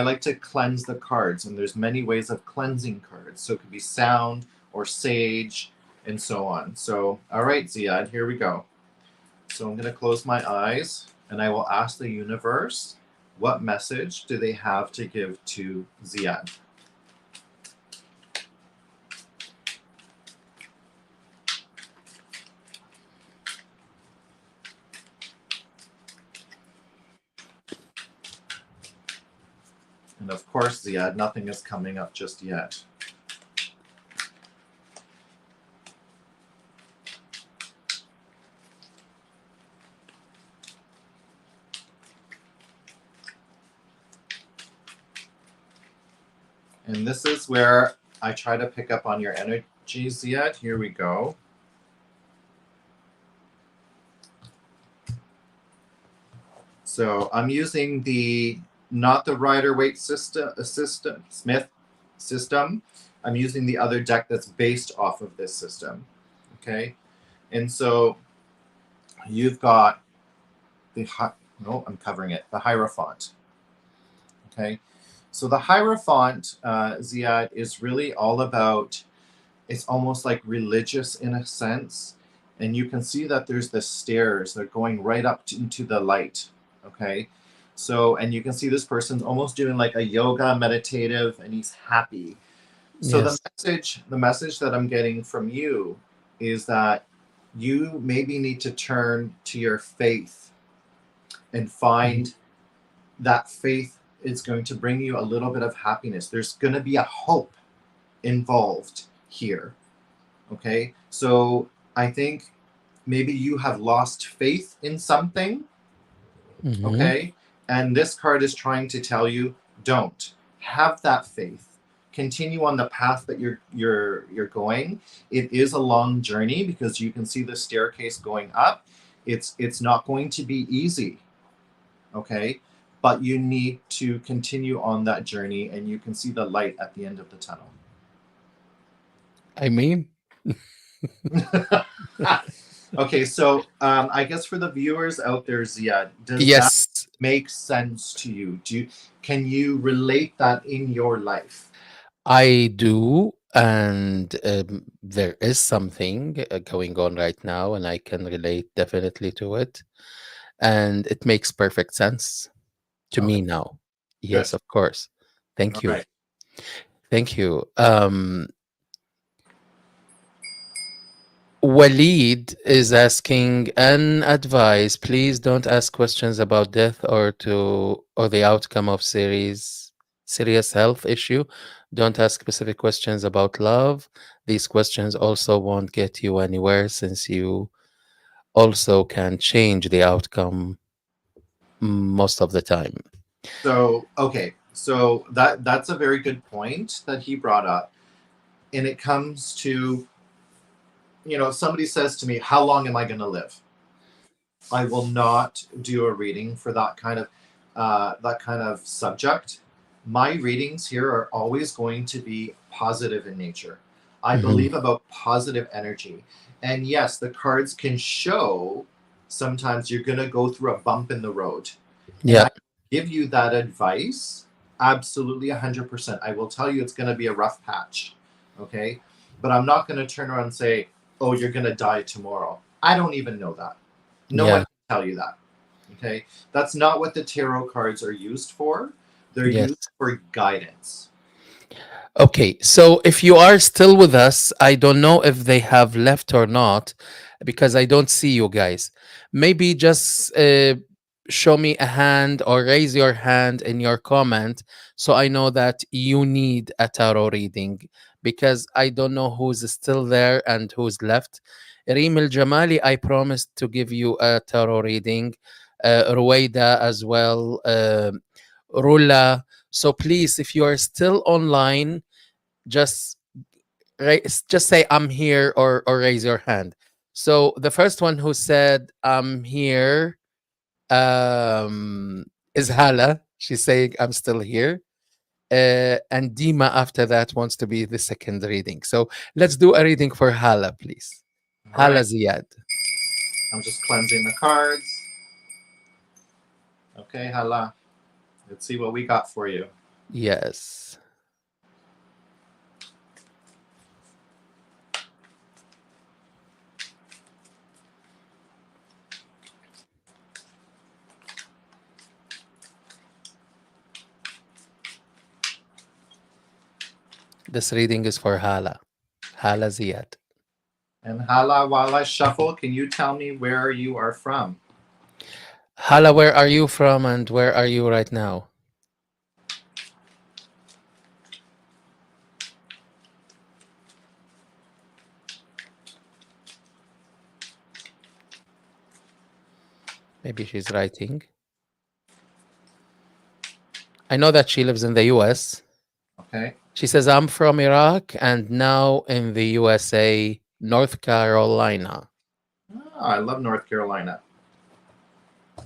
like to cleanse the cards, and there's many ways of cleansing cards. So it could be sound or sage, and so on. So all right, Ziad, here we go. So I'm going to close my eyes, and I will ask the universe, what message do they have to give to Ziad? And of course, Ziad, nothing is coming up just yet. And this is where I try to pick up on your energy, Ziad. Here we go. So I'm using the not the Rider-Waite Smith system. I'm using the other deck that's based off of this system. Okay, and so you've got the no, I'm covering it. The Hierophant. Okay, So the Hierophant, Ziad, is really all about, it's almost like religious in a sense. And you can see that there's the stairs, they're going right up into the light. Okay. So, and you can see this person's almost doing like a yoga meditative and he's happy. So Yes. the message that I'm getting from you is that you maybe need to turn to your faith and Mhm. find that faith is going to bring you a little bit of happiness. There's going to be a hope involved here. Okay. So I think maybe you have lost faith in something. Mhm. Okay. And this card is trying to tell you don't have that faith. Continue on the path that you're going. It is a long journey because you can see the staircase going up. It's not going to be easy. Okay. But you need to continue on that journey and you can see the light at the end of the tunnel. I mean, Okay, so I guess for the viewers out there, Ziad, does that yes, make sense to you? Can you relate that in your life? I do. And there is something going on right now, and I can relate definitely to it. And it makes perfect sense to Okay, me now. good. Yes, of course. All Thank you. right. Thank you. Waleed is asking an advice. Please don't ask questions about death or the outcome of serious health issue. Don't ask specific questions about love. These questions also won't get you anywhere since you also can change the outcome most of the time. So okay, so that's a very good point that he brought up, and it comes to, if somebody says to me, "How long am I going to live?" I will not do a reading for that kind of subject. My readings here are always going to be positive in nature. I Mhm. believe about positive energy. And yes, the cards can show sometimes you're going to go through a bump in the road. And Yeah, I give you that advice absolutely 100%. I will tell you it's going to be a rough patch. Okay. But I'm not going to turn around and say, oh, you're going to die tomorrow. I don't even know that. No one yeah, can tell you that. Okay. That's not what the tarot cards are used for. They're yes. used for guidance. Okay, so if you are still with us, I don't know if they have left or not because I don't see you guys. Maybe just show me a hand or raise your hand in your comment so I know that you need a tarot reading because I don't know who's still there and who's left. Reem El Jamali, I promised to give you a tarot reading. Ruwaida as well. Rula. So please, if you are still online, just just say I'm here or raise your hand. So the first one who said I'm here is Hala. She's saying I'm still here. And Dima after that wants to be the second reading. So let's do a reading for Hala, please. All Hala right. Ziad. I'm just cleansing the cards. Okay, Hala. Let's see what we got for you. Yes. This reading is for Hala. Hala Ziad. And Hala, while I shuffle, can you tell me where you are from? Hala, where are you from and where are you right now? Maybe she's writing. I know that she lives in the US. Okay. She says, I'm from Iraq and now in the USA, North Carolina. I love North Carolina.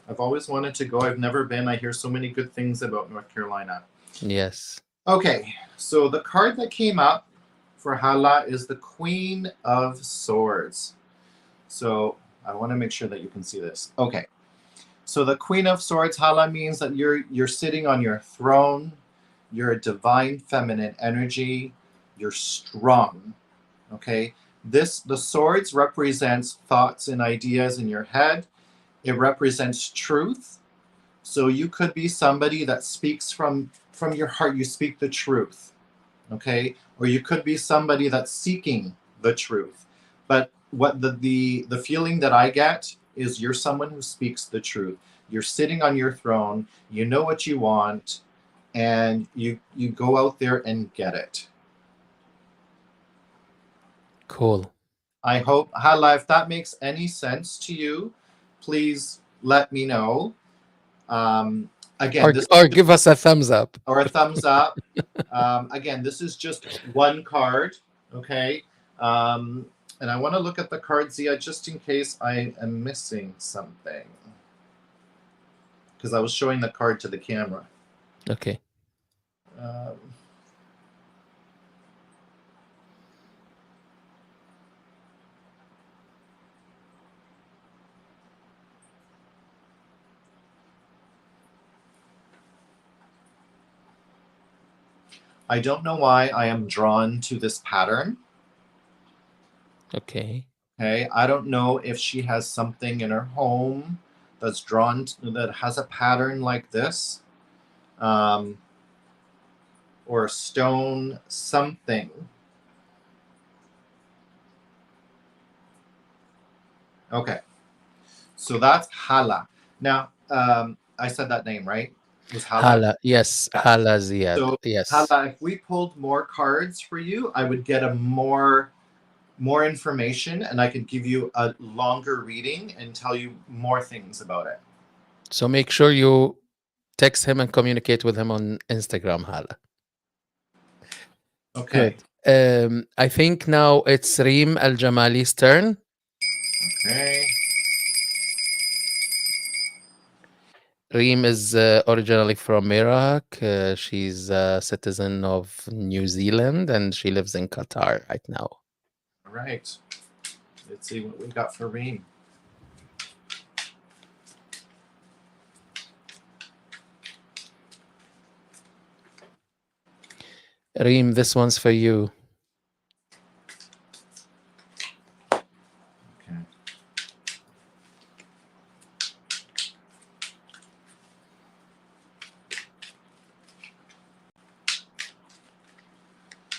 I've always wanted to go. I've never been. I hear so many good things about North Carolina. Yes. Okay, so the card that came up for Hala is the Queen of Swords. So I want to make sure that you can see this. Okay, so the Queen of Swords, Hala, means that you're sitting on your throne. You're a divine feminine energy. You're strong. Okay. The swords represents thoughts and ideas in your head. It represents truth. So you could be somebody that speaks from your heart. You speak the truth. Okay. Or you could be somebody that's seeking the truth. But what the feeling that I get is you're someone who speaks the truth. You're sitting on your throne. You know what you want, and you go out there and get it. Cool. I hope, Hala, if that makes any sense to you, please let me know. Um, again, this Or give us a thumbs up. or a thumbs up. Again, this is just one card, okay? Um, and I want to look at the card, Zia, just in case I am missing something, because I was showing the card to the camera. Okay. Um, I don't know why I am drawn to this pattern. Okay. Okay, I don't know if she has something in her home that's drawn to, that has a pattern like this, um, or a stone, something. Okay, so that's Hala. Now, I said that name right? It was Hala. Hala. Yes. Yeah. Hala Ziad. So Yes. Hala, if we pulled more cards for you, I would get a more information, and I could give you a longer reading and tell you more things about it. So make sure you text him and communicate with him on Instagram, Hala. Okay. Good. I think now it's Reem Al Jamali's turn. Okay. Reem is originally from Iraq. She's a citizen of New Zealand and she lives in Qatar right now. All right. Let's see what we got for Reem. Reem, this one's for you. Okay.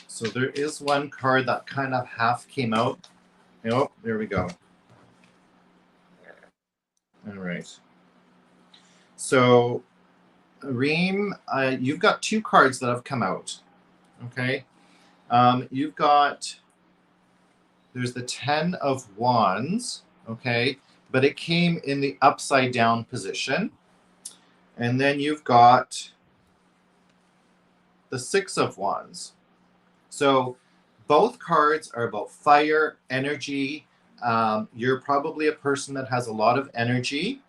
So there is one card that kind of half came out. Oh, there we go. All right. So, Reem, you've got two cards that have come out. Okay. You've got, there's the 10 of Wands. Okay. But it came in the upside down position. And then you've got the 6 of Wands. So both cards are about fire, energy. You're probably a person that has a lot of energy.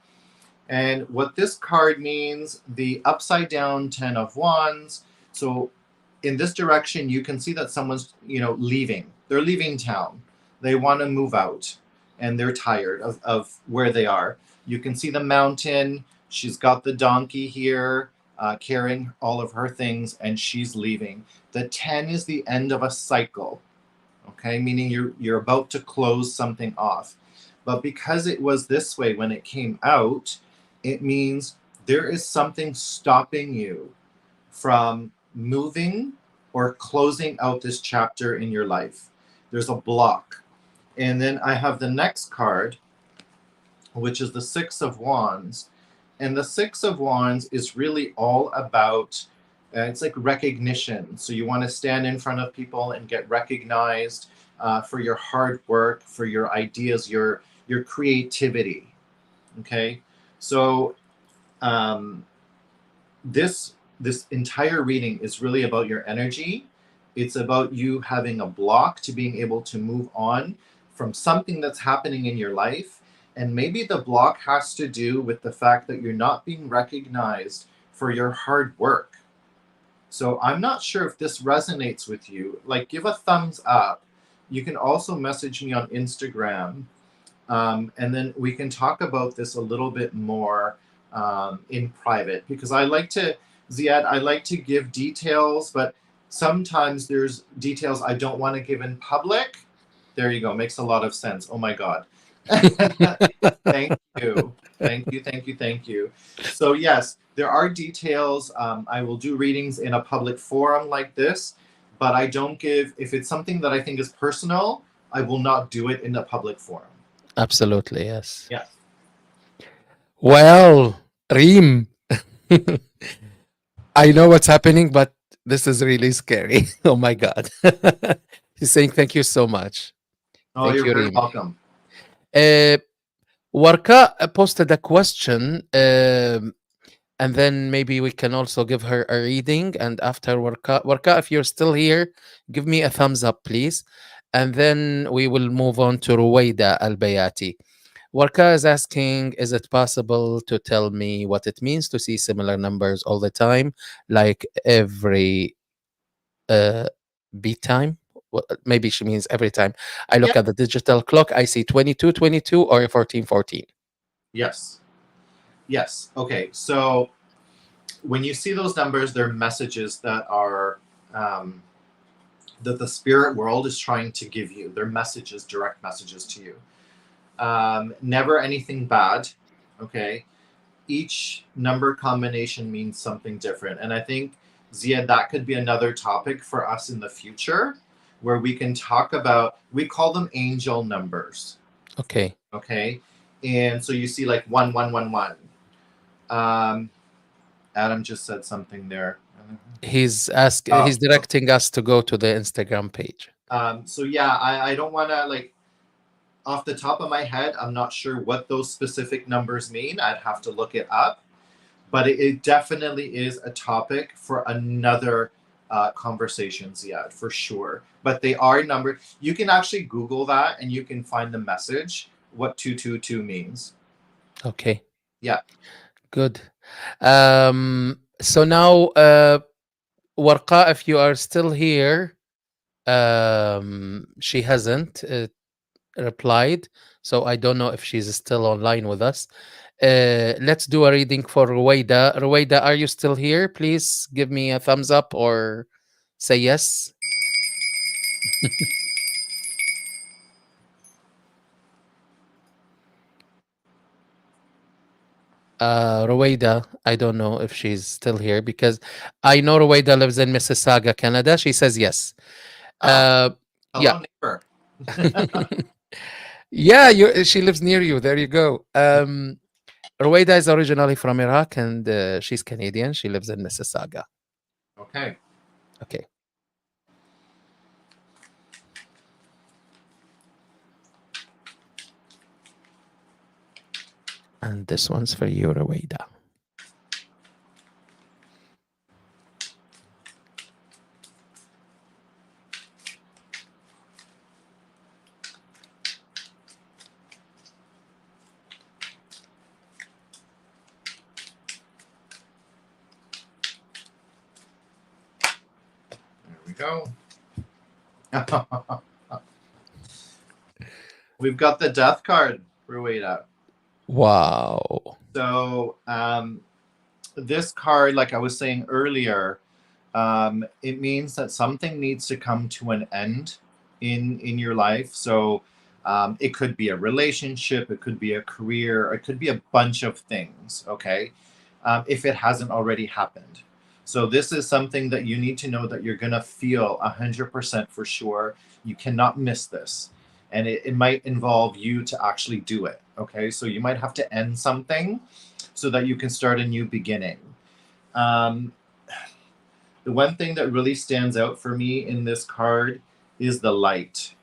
And what this card means, the upside down 10 of Wands. So in this direction, you can see that someone's, leaving. They're leaving town. They want to move out and they're tired of where they are. You can see the mountain. She's got the donkey here, carrying all of her things, and she's leaving. The 10 is the end of a cycle, okay, meaning you're about to close something off. But because it was this way when it came out, it means there is something stopping you from moving or closing out this chapter in your life. There's a block. And then I have the next card, which is the 6 of Wands. And the 6 of Wands is really all about, it's like recognition. So you want to stand in front of people and get recognized for your hard work, for your ideas, your creativity. Okay. So um, this entire reading is really about your energy. It's about you having a block to being able to move on from something that's happening in your life. And maybe the block has to do with the fact that you're not being recognized for your hard work. So I'm not sure if this resonates with you. Like, give a thumbs up. You can also message me on Instagram, and then we can talk about this a little bit more in private, because I like to Ziad, I like to give details, but sometimes there's details I don't want to give in public. There you go. Makes a lot of sense. Oh my God. Thank you. Thank you. Thank you. Thank you. So, yes, there are details. I will do readings in a public forum like this, but I don't give, if it's something that I think is personal, I will not do it in a public forum. Absolutely, yes. Yes. Well, Reem, I know what's happening, but this is really scary. Oh my God. He's saying thank you so much. Oh, Thank you're you, very Reem. welcome. Uh, Warka posted a question, and then maybe we can also give her a reading. And after Warka, if you're still here, give me a thumbs up, please. And then we will move on to Ruwaida Al Bayati. Warka is asking, is it possible to tell me what it means to see similar numbers all the time, like every uh, beat time? Well, maybe she means every time I Yeah. look at the digital clock, I see 22, 22, or 14, 14. Yes. Yes. Okay. So when you see those numbers, they're messages that are um, that the spirit world is trying to give you. They're messages, direct messages to you. Never anything bad. Okay. Each number combination means something different, and I think Zia, that could be another topic for us in the future, where we can talk about. We call them angel numbers. Okay. Okay, and so you see like 1111. Um, Adam just said something there. He's Oh, okay. directing us to go to the Instagram page. So yeah, I don't want to like off the top of my head. I'm not sure what those specific numbers mean. I'd have to look it up, but it definitely is a topic for another conversations. Yeah, for sure. But they are numbered. You can actually Google that and you can find the message what 222 means. Okay. Yeah. Good. So now, Warqa, if you are still here, she hasn't replied, so I don't know if she's still online with us. Let's do a reading for Ruwaida. Ruwaida, are you still here? Please give me a thumbs up or say yes. Ruwaida, I don't know if she's still here because I know Ruwaida lives in Mississauga, Canada. She says yes. Oh, Uh, yeah. hello neighbor. Yeah, she lives near you. There you go. Ruwaida is originally from Iraq and she's Canadian. She lives in Mississauga. Okay. Okay. And this one's for you, Ruwaida. There we go. We've got the death card, Rueda. Wow. So this card, like I was saying earlier, it means that something needs to come to an end in your life. So it could be a relationship, it could be a career, it could be a bunch of things. Okay, if it hasn't already happened. So this is something that you need to know that you're gonna feel 100% for sure. You cannot miss this, and it might involve you to actually do it. Okay, so you might have to end something so that you can start a new beginning. Um, the one thing that really stands out for me in this card is the light.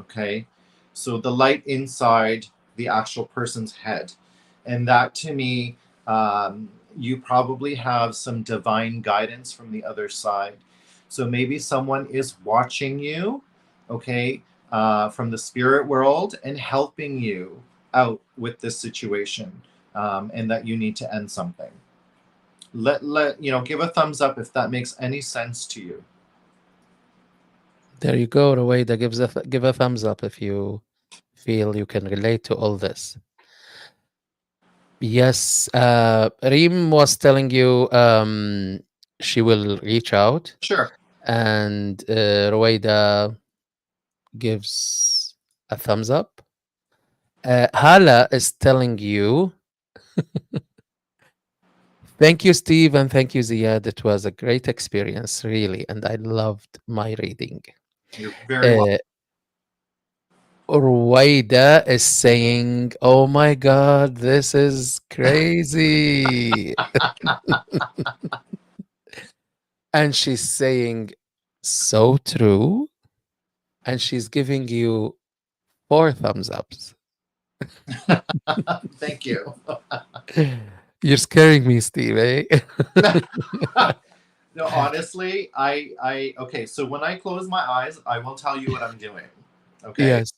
Okay. So the light inside the actual person's head. And that to me, you probably have some divine guidance from the other side. So maybe someone is watching you, okay, from the spirit world and helping you out with this situation, and that you need to end something. Give a thumbs up if that makes any sense to you. There you go, Ruwaida. Give a thumbs up if you feel you can relate to all this. Yes, Reem was telling you she will reach out, Sure. and Ruwaida gives a thumbs up. Hala is telling you, thank you, Steve, and thank you, Ziad. It was a great experience, really, and I loved my reading. You're very welcome. Uh, Ruwaida is saying, oh my God, this is crazy. And she's saying, so true. And she's giving you four thumbs ups. Thank you. You're scaring me, Steve, eh? No, honestly, okay, so when I close my eyes, I will tell you what I'm doing. Okay. Yes.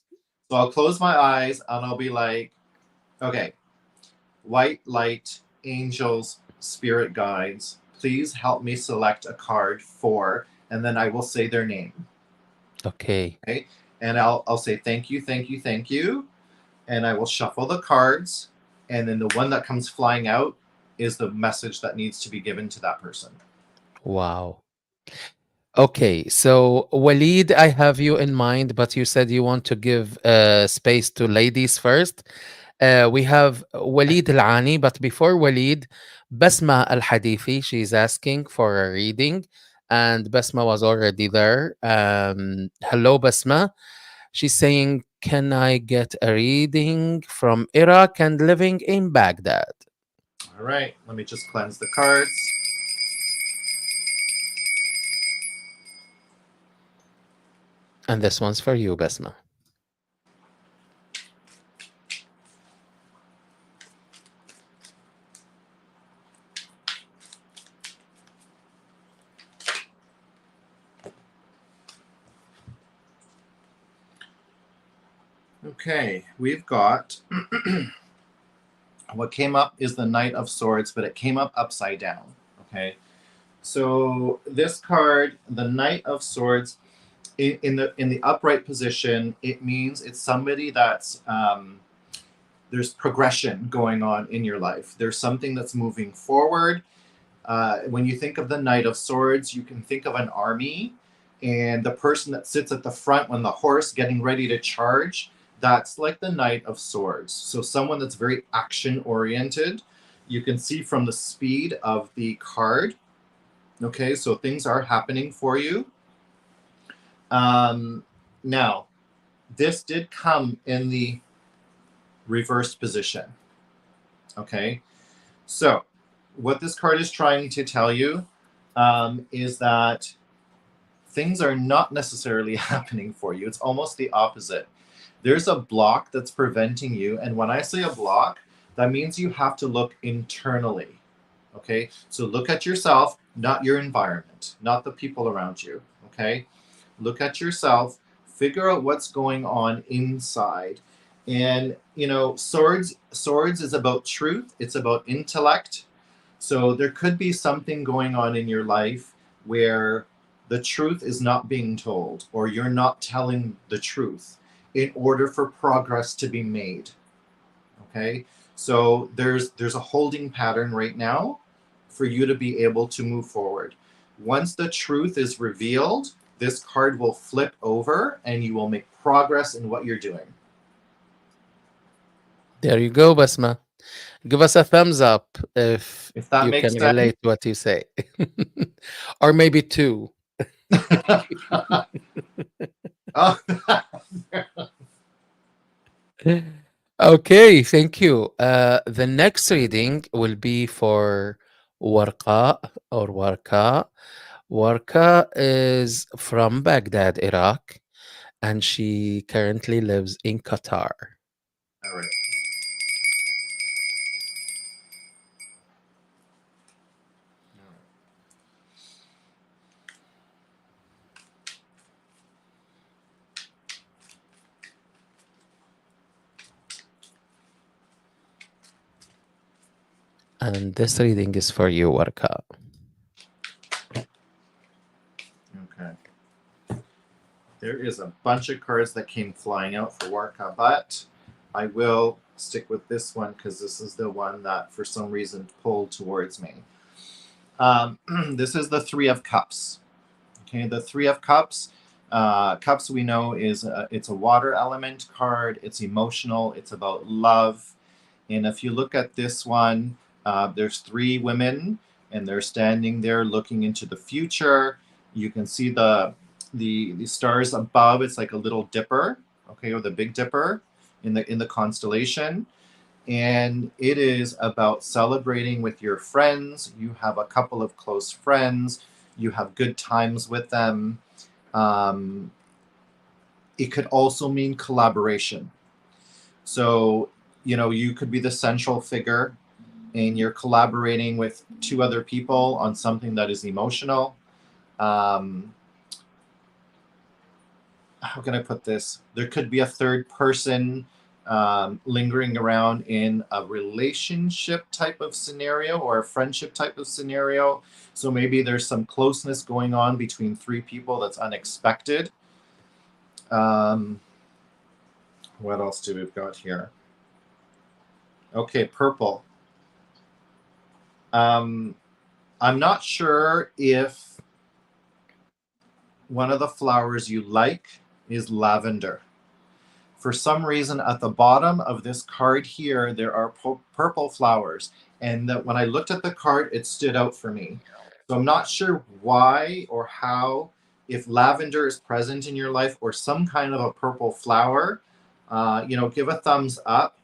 So I'll close my eyes and I'll be like, okay, white light, angels, spirit guides, please help me select a card for, and then I will say their name. Okay. Okay. And I'll say thank you, thank you, thank you. And I will shuffle the cards. And then the one that comes flying out is the message that needs to be given to that person. Wow. Okay, so Walid, I have you in mind, but you said you want to give space to ladies first. We have Walid Al Ani, but before Walid, Basma Al Hadithi, she's asking for a reading, and Basma was already there. Hello, Basma. She's saying, can I get a reading from Iraq and living in Baghdad? All right, let me just cleanse the cards. And this one's for you, Basma. Okay, we've got what came up is the Knight of Swords, but it came up upside down. Okay, so this card, the Knight of Swords, in the upright position, it means it's somebody that's there's progression going on in your life. There's something that's moving forward. When you think of the Knight of Swords, you can think of an army, and the person that sits at the front on the horse getting ready to charge, that's like the Knight of Swords. So someone that's very action oriented. You can see from the speed of the card. Okay, so things are happening for you. Now, this did come in the reversed position. Okay, so what this card is trying to tell you is that things are not necessarily happening for you. It's almost the opposite. There's a block that's preventing you. And when I say a block, that means you have to look internally. Okay. So look at yourself, not your environment, not the people around you. Okay. Look at yourself, figure out what's going on inside. And swords is about truth, it's about intellect. So there could be something going on in your life where the truth is not being told, or you're not telling the truth in order for progress to be made. Okay? So there's a holding pattern right now for you to be able to move forward. Once the truth is revealed, this card will flip over and you will make progress in what you're doing. There you go, Basma. Give us a thumbs up if If that you makes can sense. relate to what you say. Or maybe two. Oh, Okay, thank you. The next reading will be for Warqa or Warqa. Warqa is from Baghdad, Iraq, and she currently lives in Qatar. all right. And this reading is for you, Warqa. Okay. There is a bunch of cards that came flying out for Warka, but I will stick with this one because this is the one that for some reason pulled towards me. This is the Three of Cups. Okay, the Three of Cups. Cups we know is it's a water element card. It's emotional. It's about love. And if you look at this one, there's three women, and they're standing there looking into the future. You can see the stars above. It's like a little dipper, okay, or the Big Dipper in the constellation. And it is about celebrating with your friends. You have a couple of close friends. You have good times with them. Um, it could also mean collaboration. So, you could be the central figure and you're collaborating with two other people on something that is emotional. Um, how can I put this? There could be a third person lingering around in a relationship type of scenario or a friendship type of scenario. So maybe there's some closeness going on between three people that's unexpected. Um, what else do we've got here? Okay, purple. Um, I'm not sure if one of the flowers you like is lavender. For some reason, at the bottom of this card here, there are purple flowers. And that when I looked at the card, it stood out for me. So I'm not sure why or how, if lavender is present in your life or some kind of a purple flower, give a thumbs up.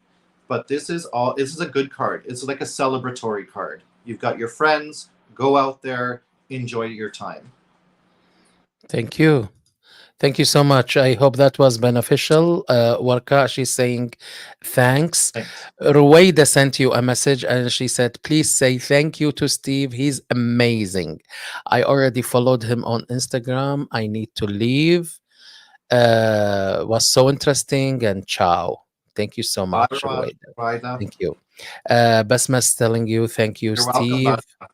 But this is a good card. It's like a celebratory card. You've got your friends, go out there, enjoy your time. Thank you. Thank you so much. I hope that was beneficial. Warka, she's saying thanks. Thanks. Ruwaida sent you a message and she said, please say thank you to Steve. He's amazing. I already followed him on Instagram. I need to leave. Was so interesting and ciao. Thank you so Bye, much, Ruwaida. Rida. Thank you. Basma's telling you, thank you, You're welcome, bye. Steve.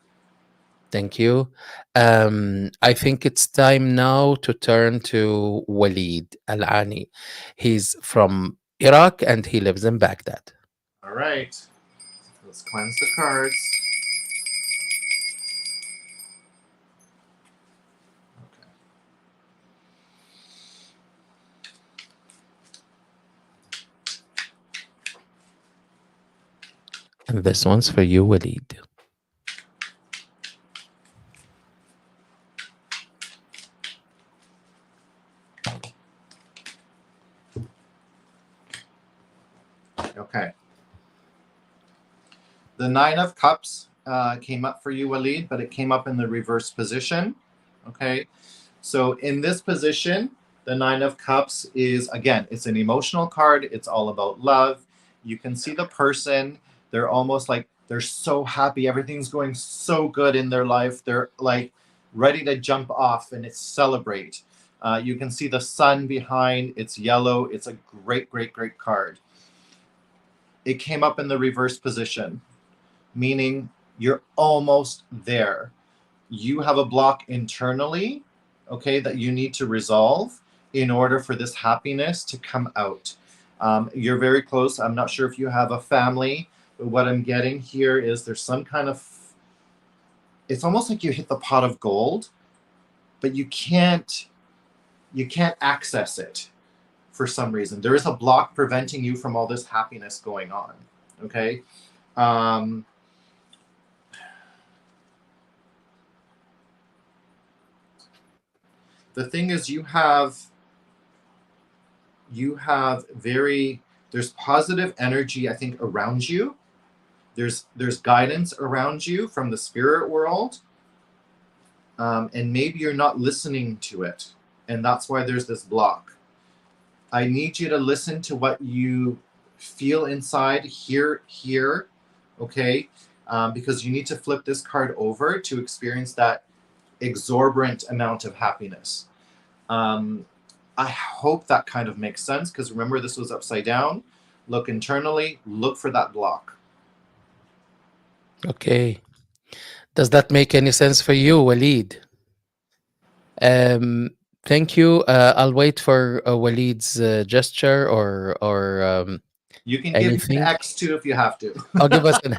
Thank you. I think it's time now to turn to Walid Al Ani. He's from Iraq and he lives in Baghdad. All right. Let's cleanse the cards. Okay. And this one's for you, Walid. Okay. The Nine of Cups came up for you, Walid, but it came up in the reverse position. Okay. So in this position, the Nine of Cups is, again, it's an emotional card. It's all about love. You can see the person. They're almost like they're so happy. Everything's going so good in their life. They're like ready to jump off and it's celebrate. You can see the sun behind. It's yellow. It's a great, great, great card. It came up in the reverse position, meaning you're almost there. You have a block internally, okay, that you need to resolve in order for this happiness to come out. You're very close. I'm not sure if you have a family, but what I'm getting here is there's some kind of, it's almost like you hit the pot of gold, but you can't access it for some reason. There is a block preventing you from all this happiness going on. Okay. Um, the thing is there's positive energy, I think, around you. There's guidance around you from the spirit world, and maybe you're not listening to it, and that's why there's this block. I need you to listen to what you feel inside here, okay, because you need to flip this card over to experience that exorbitant amount of happiness. I hope that kind of makes sense, because remember, this was upside down. Look internally, look for that block. Okay. Does that make any sense for you, Walid? Thank you. I'll wait for Walid's gesture or You can give me an Anything? X2 if you have to. I'll give us an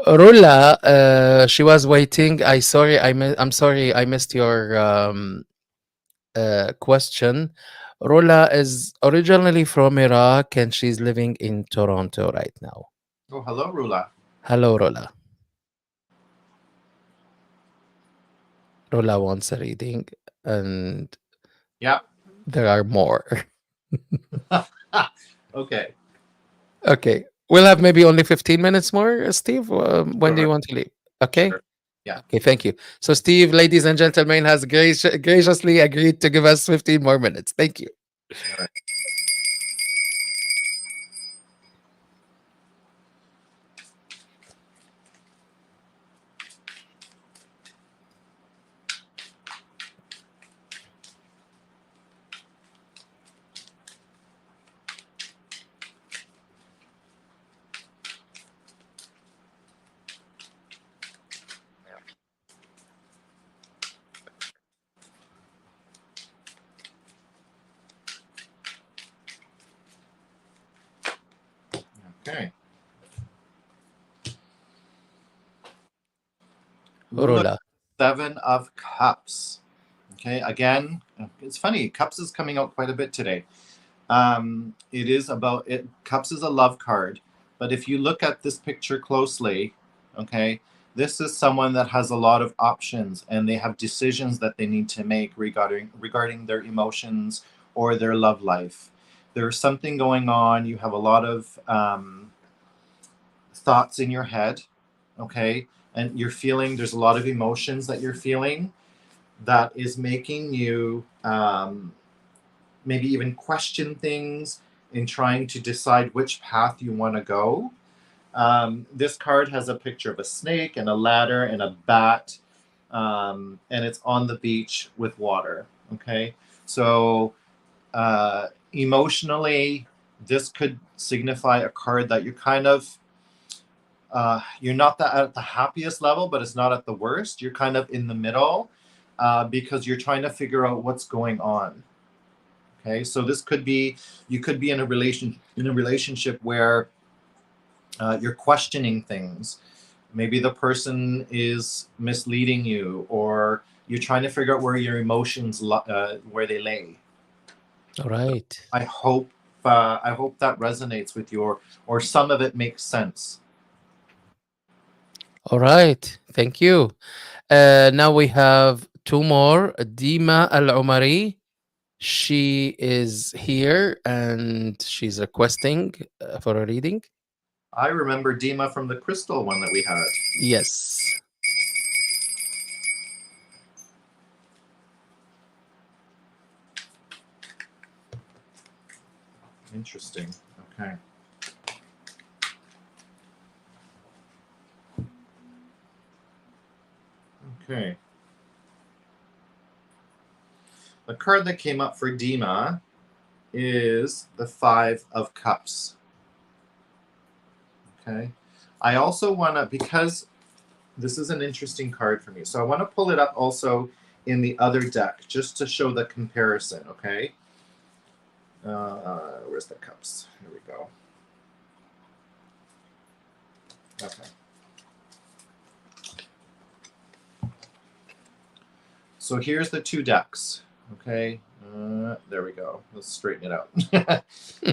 Rula. She was waiting. I'm sorry. I missed your question. Rula is originally from Iraq and she's living in Toronto right now. Oh, hello, Rula. Hello, Rula. Rula wants a reading, and Yeah. there are more. Okay. Okay. We'll have maybe only 15 minutes more, Steve. When do you Sure. want to leave? Okay. Sure. Yeah. Okay. Thank you. So, Steve, ladies and gentlemen, has graciously agreed to give us 15 more minutes. Thank you. All right. Okay. Rula, Rula. 7 of Cups. Okay. Again, it's funny. Cups is coming out quite a bit today. It is about it. Cups is a love card, but if you look at this picture closely, okay, this is someone that has a lot of options and they have decisions that they need to make regarding their emotions or their love life. There's something going on. You have a lot of thoughts in your head, okay, and you're feeling. There's a lot of emotions that you're feeling that is making you maybe even question things in trying to decide which path you want to go. This card has a picture of a snake and a ladder and a bat, and it's on the beach with water. Okay, so emotionally, this could signify a card that you're kind of you're not at the happiest level, but it's not at the worst. You're kind of in the middle because you're trying to figure out what's going on. Okay, so this could be you could be in a relationship where you're questioning things. Maybe the person is misleading you, or you're trying to figure out where your emotions where they lay. All right. I hope that resonates with you, or some of it makes sense. All right. Thank you. Now we have two more. Dima Al Umari. She is here and she's requesting for a reading. I remember Dima from the crystal one that we had. Yes. Interesting. Okay. Okay. The card that came up for Dima is the 5 of Cups. Okay. I also want to, because this is an interesting card for me, so I want to pull it up also in the other deck just to show the comparison. Okay. Where's the cups? Here we go. Okay. So here's the two decks. Okay. There we go. Let's straighten it out.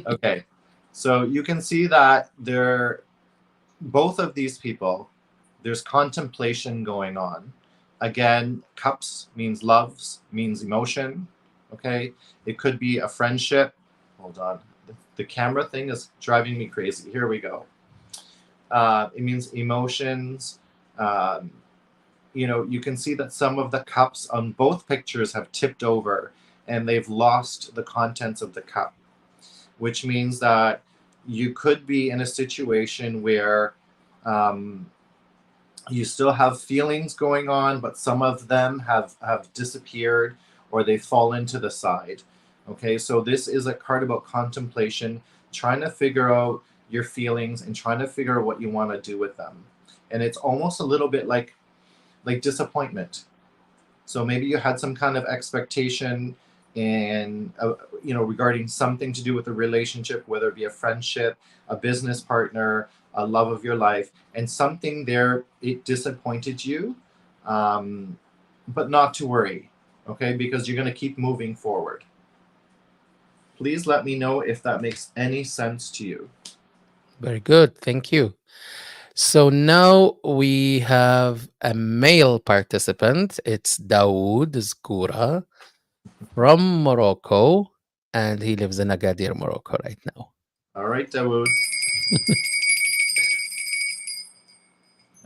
Okay. So you can see that both of these people, there's contemplation going on. Again, cups means loves, means emotion. Okay. It could be a friendship. Hold on. The camera thing is driving me crazy. Here we go. It means emotions. Um, you can see that some of the cups on both pictures have tipped over and they've lost the contents of the cup, which means that you could be in a situation where you still have feelings going on, but some of them have disappeared or they fall into the side. Okay, so this is a card about contemplation, trying to figure out your feelings and trying to figure out what you want to do with them. And it's almost a little bit like disappointment. So maybe you had some kind of expectation, and regarding something to do with a relationship, whether it be a friendship, a business partner, a love of your life, and something there it disappointed you, um, but not to worry, okay, because you're going to keep moving forward. Please let me know if that makes any sense to you. Very good. Thank you. So now we have a male participant. It's Dawood Zkoura from Morocco, and he lives in Agadir, Morocco right now. All right, Dawood.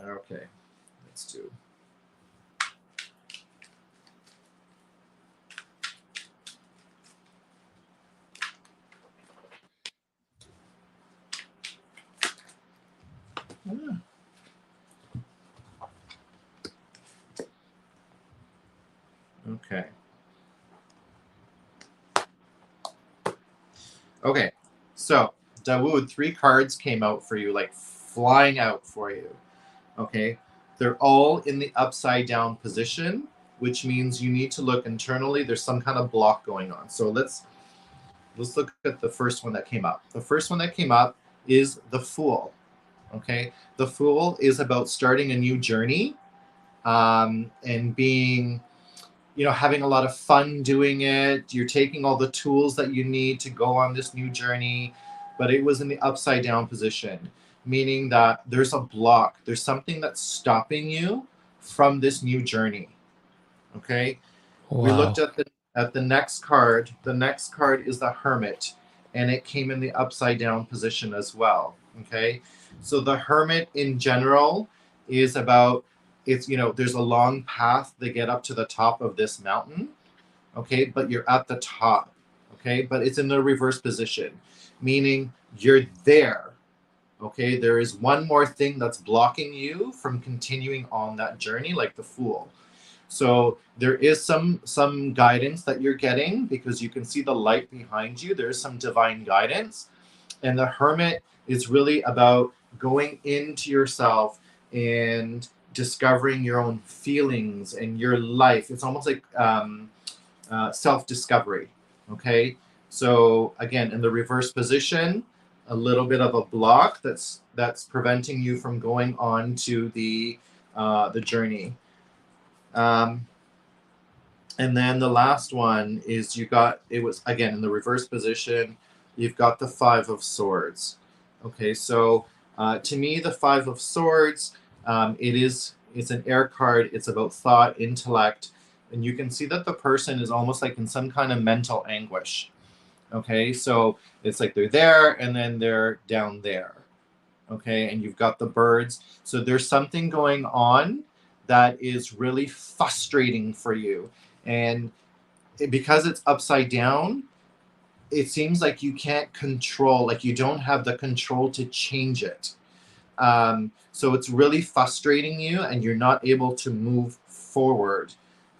Okay, let's do. Ah, okay. Okay, so Dawood, three cards came out for you, like flying out for you. Okay, they're all in the upside down position, which means you need to look internally. There's some kind of block going on. So let's look at the first one that came up. The first one that came up is the Fool. Okay, the Fool is about starting a new journey, and being, having a lot of fun doing it. You're taking all the tools that you need to go on this new journey, but it was in the upside down position, meaning that there's a block. There's something that's stopping you from this new journey. Okay, we looked Wow. at the next card. The next card is the Hermit, and it came in the upside down position as well. Okay, so the Hermit in general is about, it's, there's a long path to get up to the top of this mountain. Okay, but you're at the top. Okay, but it's in the reverse position, meaning you're there. Okay, there is one more thing that's blocking you from continuing on that journey, like the Fool. So there is some guidance that you're getting, because you can see the light behind you. There's some divine guidance, and the Hermit is really about going into yourself and discovering your own feelings and your life. It's almost like self-discovery. Okay, so again, in the reverse position, a little bit of a block that's preventing you from going on to the journey. Um, and then the last one is, it was again in the reverse position. You've got the Five of Swords. Okay, so to me, the Five of Swords, it's an air card. It's about thought, intellect, and you can see that the person is almost like in some kind of mental anguish. Okay, so it's like they're there and then they're down there. Okay, and you've got the birds. So there's something going on that is really frustrating for you. And because it's upside down, it seems like you can't control, like you don't have the control to change it. So it's really frustrating you, and you're not able to move forward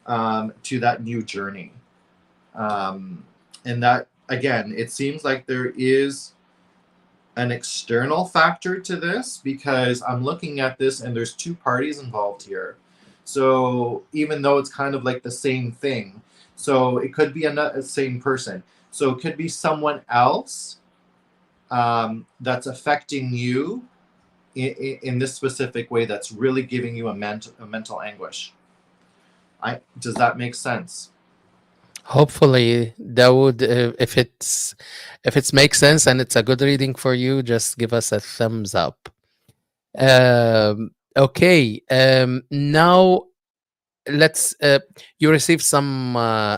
to that new journey. Um, and that, again, it seems like there is an external factor to this, because I'm looking at this and there's two parties involved here. So even though it's kind of like the same thing, so it could be a same person. So it could be someone else that's affecting you in this specific way, that's really giving you a mental anguish. Does that make sense? Hopefully, Dawood, if it's makes sense and it's a good reading for you, just give us a thumbs up. Okay. Now let's. You received some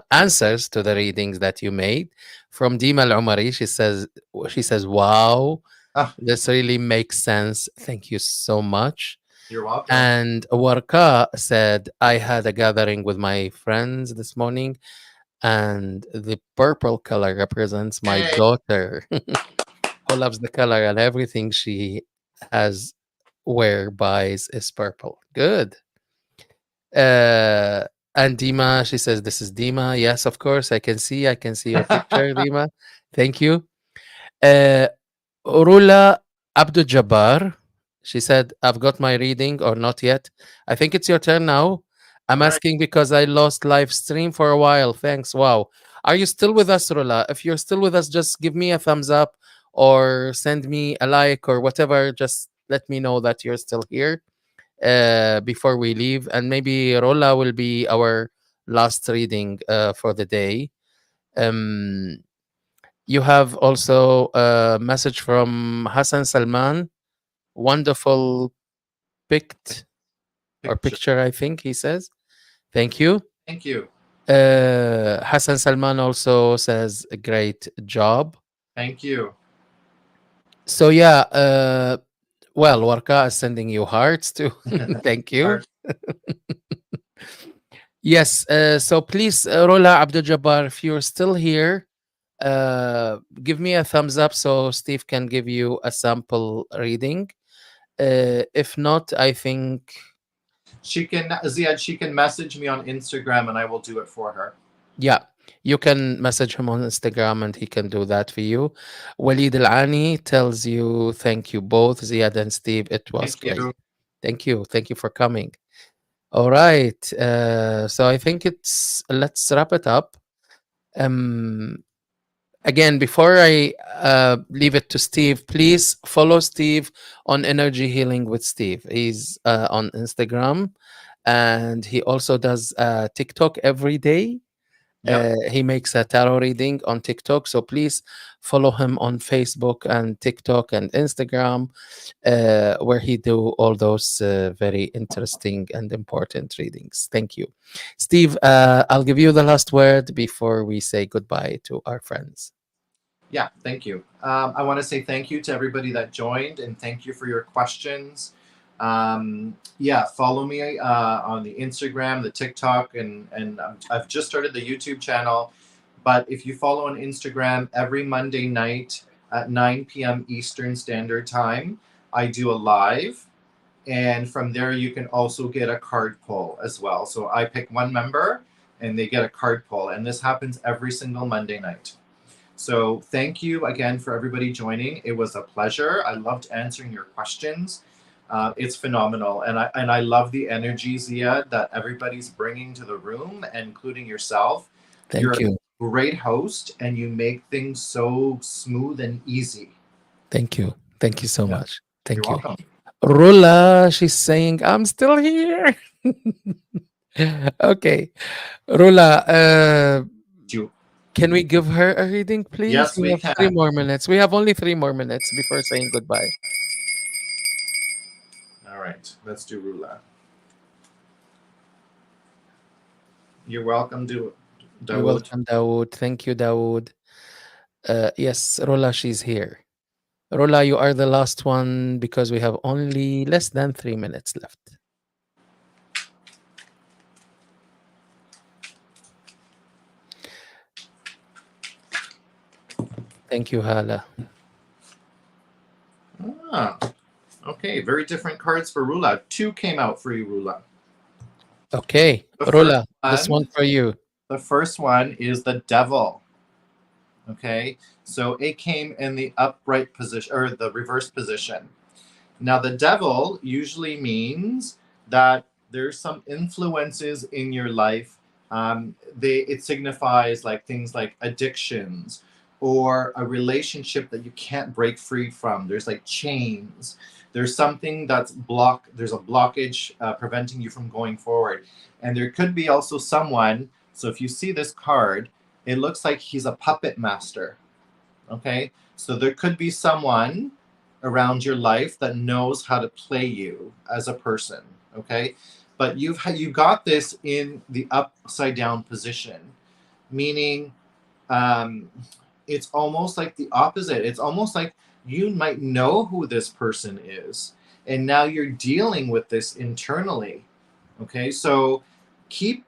answers to the readings that you made from Dima Al Umari. She says, "Wow, Ah, this really makes sense. Thank you so much." you're welcome. And Warka said, "I had a gathering with my friends this morning, and the purple color represents my Hey. daughter, who loves the color, and everything she has buys is purple." Good. Uh, and Dima, she says, "This is Dima." Yes, of course. I can see your picture, Dima. Thank you. Uh, Urula Abdul Jabbar, she said, "I've got my reading or not yet." I think it's your turn now. All I'm right. asking because I lost live stream for a while. Thanks. Wow. Are you still with us, Rola? If you're still with us, just give me a thumbs up or send me a like or whatever. Just let me know that you're still here before we leave. And maybe Rola will be our last reading for the day. Um, you have also a message from Hassan Salman. Wonderful picked or Picture. picture, I think he says. Thank you. Thank you. Hassan Salman also says a great job. Thank you. So yeah, well, Warka is sending you hearts too. Thank you. Art. Yes. So please, Rola Abdul Jabbar, if you're still here, give me a thumbs up so Steve can give you a sample reading. If not, I think She can, Ziad, she can message me on Instagram and I will do it for her. yeah, you can message him on Instagram and he can do that for you. Walid Al Ani tells you thank you both, Ziad and Steve. It was Thank great. you. Thank you. Thank you for coming. All right. So I think it's let's wrap it up. Um, Again, before I leave it to Steve, please follow Steve on Energy Healing with Steve. He's on Instagram and he also does TikTok every day. Yep. He makes a tarot reading on TikTok. So please follow him on Facebook and TikTok and Instagram, where he do all those very interesting and important readings. Thank you. Steve, I'll give you the last word before we say goodbye to our friends. Yeah, thank you. I want to say thank you to everybody that joined and thank you for your questions. Yeah, follow me on the Instagram, the TikTok, and I've just started the YouTube channel. But if you follow on Instagram, every Monday night at 9 p.m. Eastern Standard Time, I do a live. And from there, you can also get a card pull as well. So I pick one member and they get a card pull. And this happens every single Monday night. So thank you again for everybody joining. It was a pleasure. I loved answering your questions. It's phenomenal, and I love the energy, Zia, that everybody's bringing to the room, including yourself. You're Thank a you. great host, and you make things so smooth and easy. Thank you. Thank you so Yeah, much. you're Thank you. welcome. Rula, she's saying, I'm still here. Okay. Rula, You, can we give her a reading, please? yes, We we have 3 more minutes. can. We have only 3 more minutes before saying goodbye. All right, let's do Rula. You're welcome, You're Dawood. welcome, Dawood. Thank you, Dawood. Yes, Rola, she's here. Rola, you are the last one because we have only less than 3 minutes left. Thank you, Hala. Ah, okay, very different cards for Rula. Two came out for you, Rula. Okay, The first Rola, this one one, for you. the first one is the devil. Okay, so it came in the upright position or the reverse position. Now, the devil usually means that there's some influences in your life. It signifies like things like addictions or a relationship that you can't break free from. There's like chains. There's something that's blocked. There's a blockage preventing you from going forward. And there could be also someone. So if you see this card, it looks like he's a puppet master. Okay, so there could be someone around your life that knows how to play you as a person. Okay, but you got this in the upside down position, meaning um, it's almost like the opposite. It's almost like you might know who this person is, and now you're dealing with this internally. Okay, so keep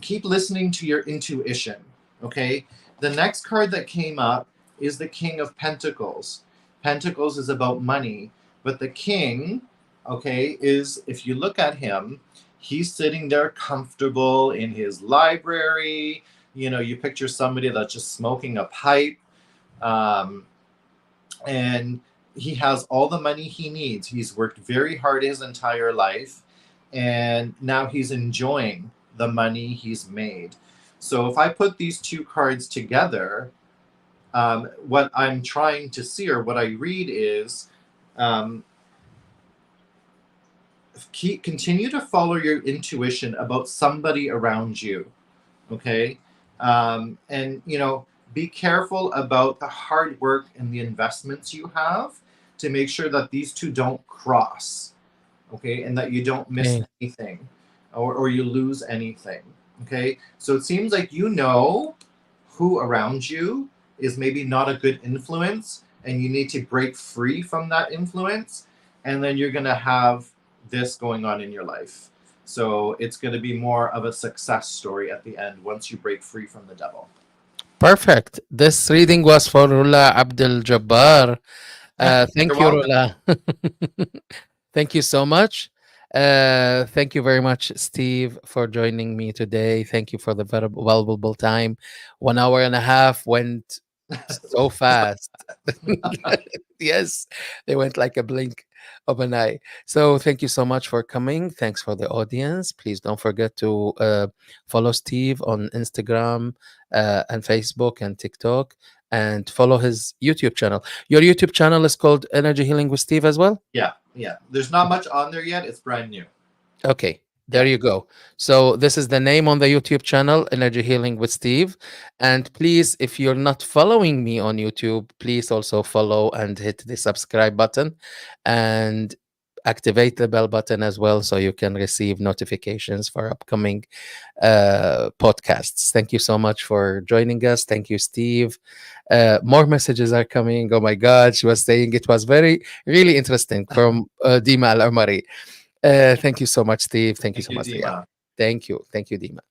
keep listening to your intuition. Okay. The next card that came up is the King of Pentacles. Pentacles is about money, but the King, okay, is if you look at him, he's sitting there comfortable in his library. You know, you picture somebody that's just smoking a pipe. Um, and he has all the money he needs. He's worked very hard his entire life, and now he's enjoying the money he's made. So if I put these two cards together, what I'm trying to see or what I read is um, continue to follow your intuition about somebody around you. Okay. And, be careful about the hard work and the investments you have to make sure that these two don't cross. Okay. And that you don't miss Okay. anything or you lose anything. Okay. So it seems like who around you is maybe not a good influence and you need to break free from that influence. And then you're going to have this going on in your life. So it's going to be more of a success story at the end once you break free from the devil. Perfect. This reading was for Rula Abdul Jabbar. You're Thank you, welcome. Rula. Thank you so much. Thank you very much, Steve, for joining me today. Thank you for the valuable time. 1 hour and a half went so fast. Yes, they went like a blink of an eye. So thank you so much for coming. Thanks for the audience. Please don't forget to follow Steve on Instagram and Facebook and TikTok, and follow his YouTube channel. Your YouTube channel is called Energy Healing with Steve as well? Yeah, yeah. There's not much on there yet. It's brand new. Okay, Yeah. there you go. So this is the name on the YouTube channel, Energy Healing with Steve. And please, if you're not following me on YouTube, please also follow and hit the subscribe button and activate the bell button as well so you can receive notifications for upcoming podcasts. Thank you so much for joining us. Thank you, Steve. More messages are coming. Oh my God, she was saying it was really interesting from Dima Al Amari. Thank you so much, Steve. Thank you Thank so you, much, Ziad. Dima. Thank you. Thank you, Dima.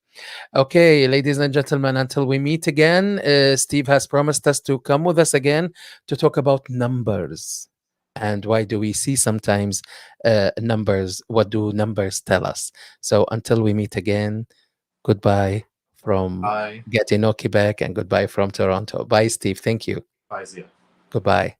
Okay, ladies and gentlemen, until we meet again, Steve has promised us to come with us again to talk about numbers. And why do we see sometimes numbers? What do numbers tell us? So until we meet again, goodbye from Bye. Gatineau, Quebec, and goodbye from Toronto. Bye, Steve. Thank you. Bye, Zia. Goodbye.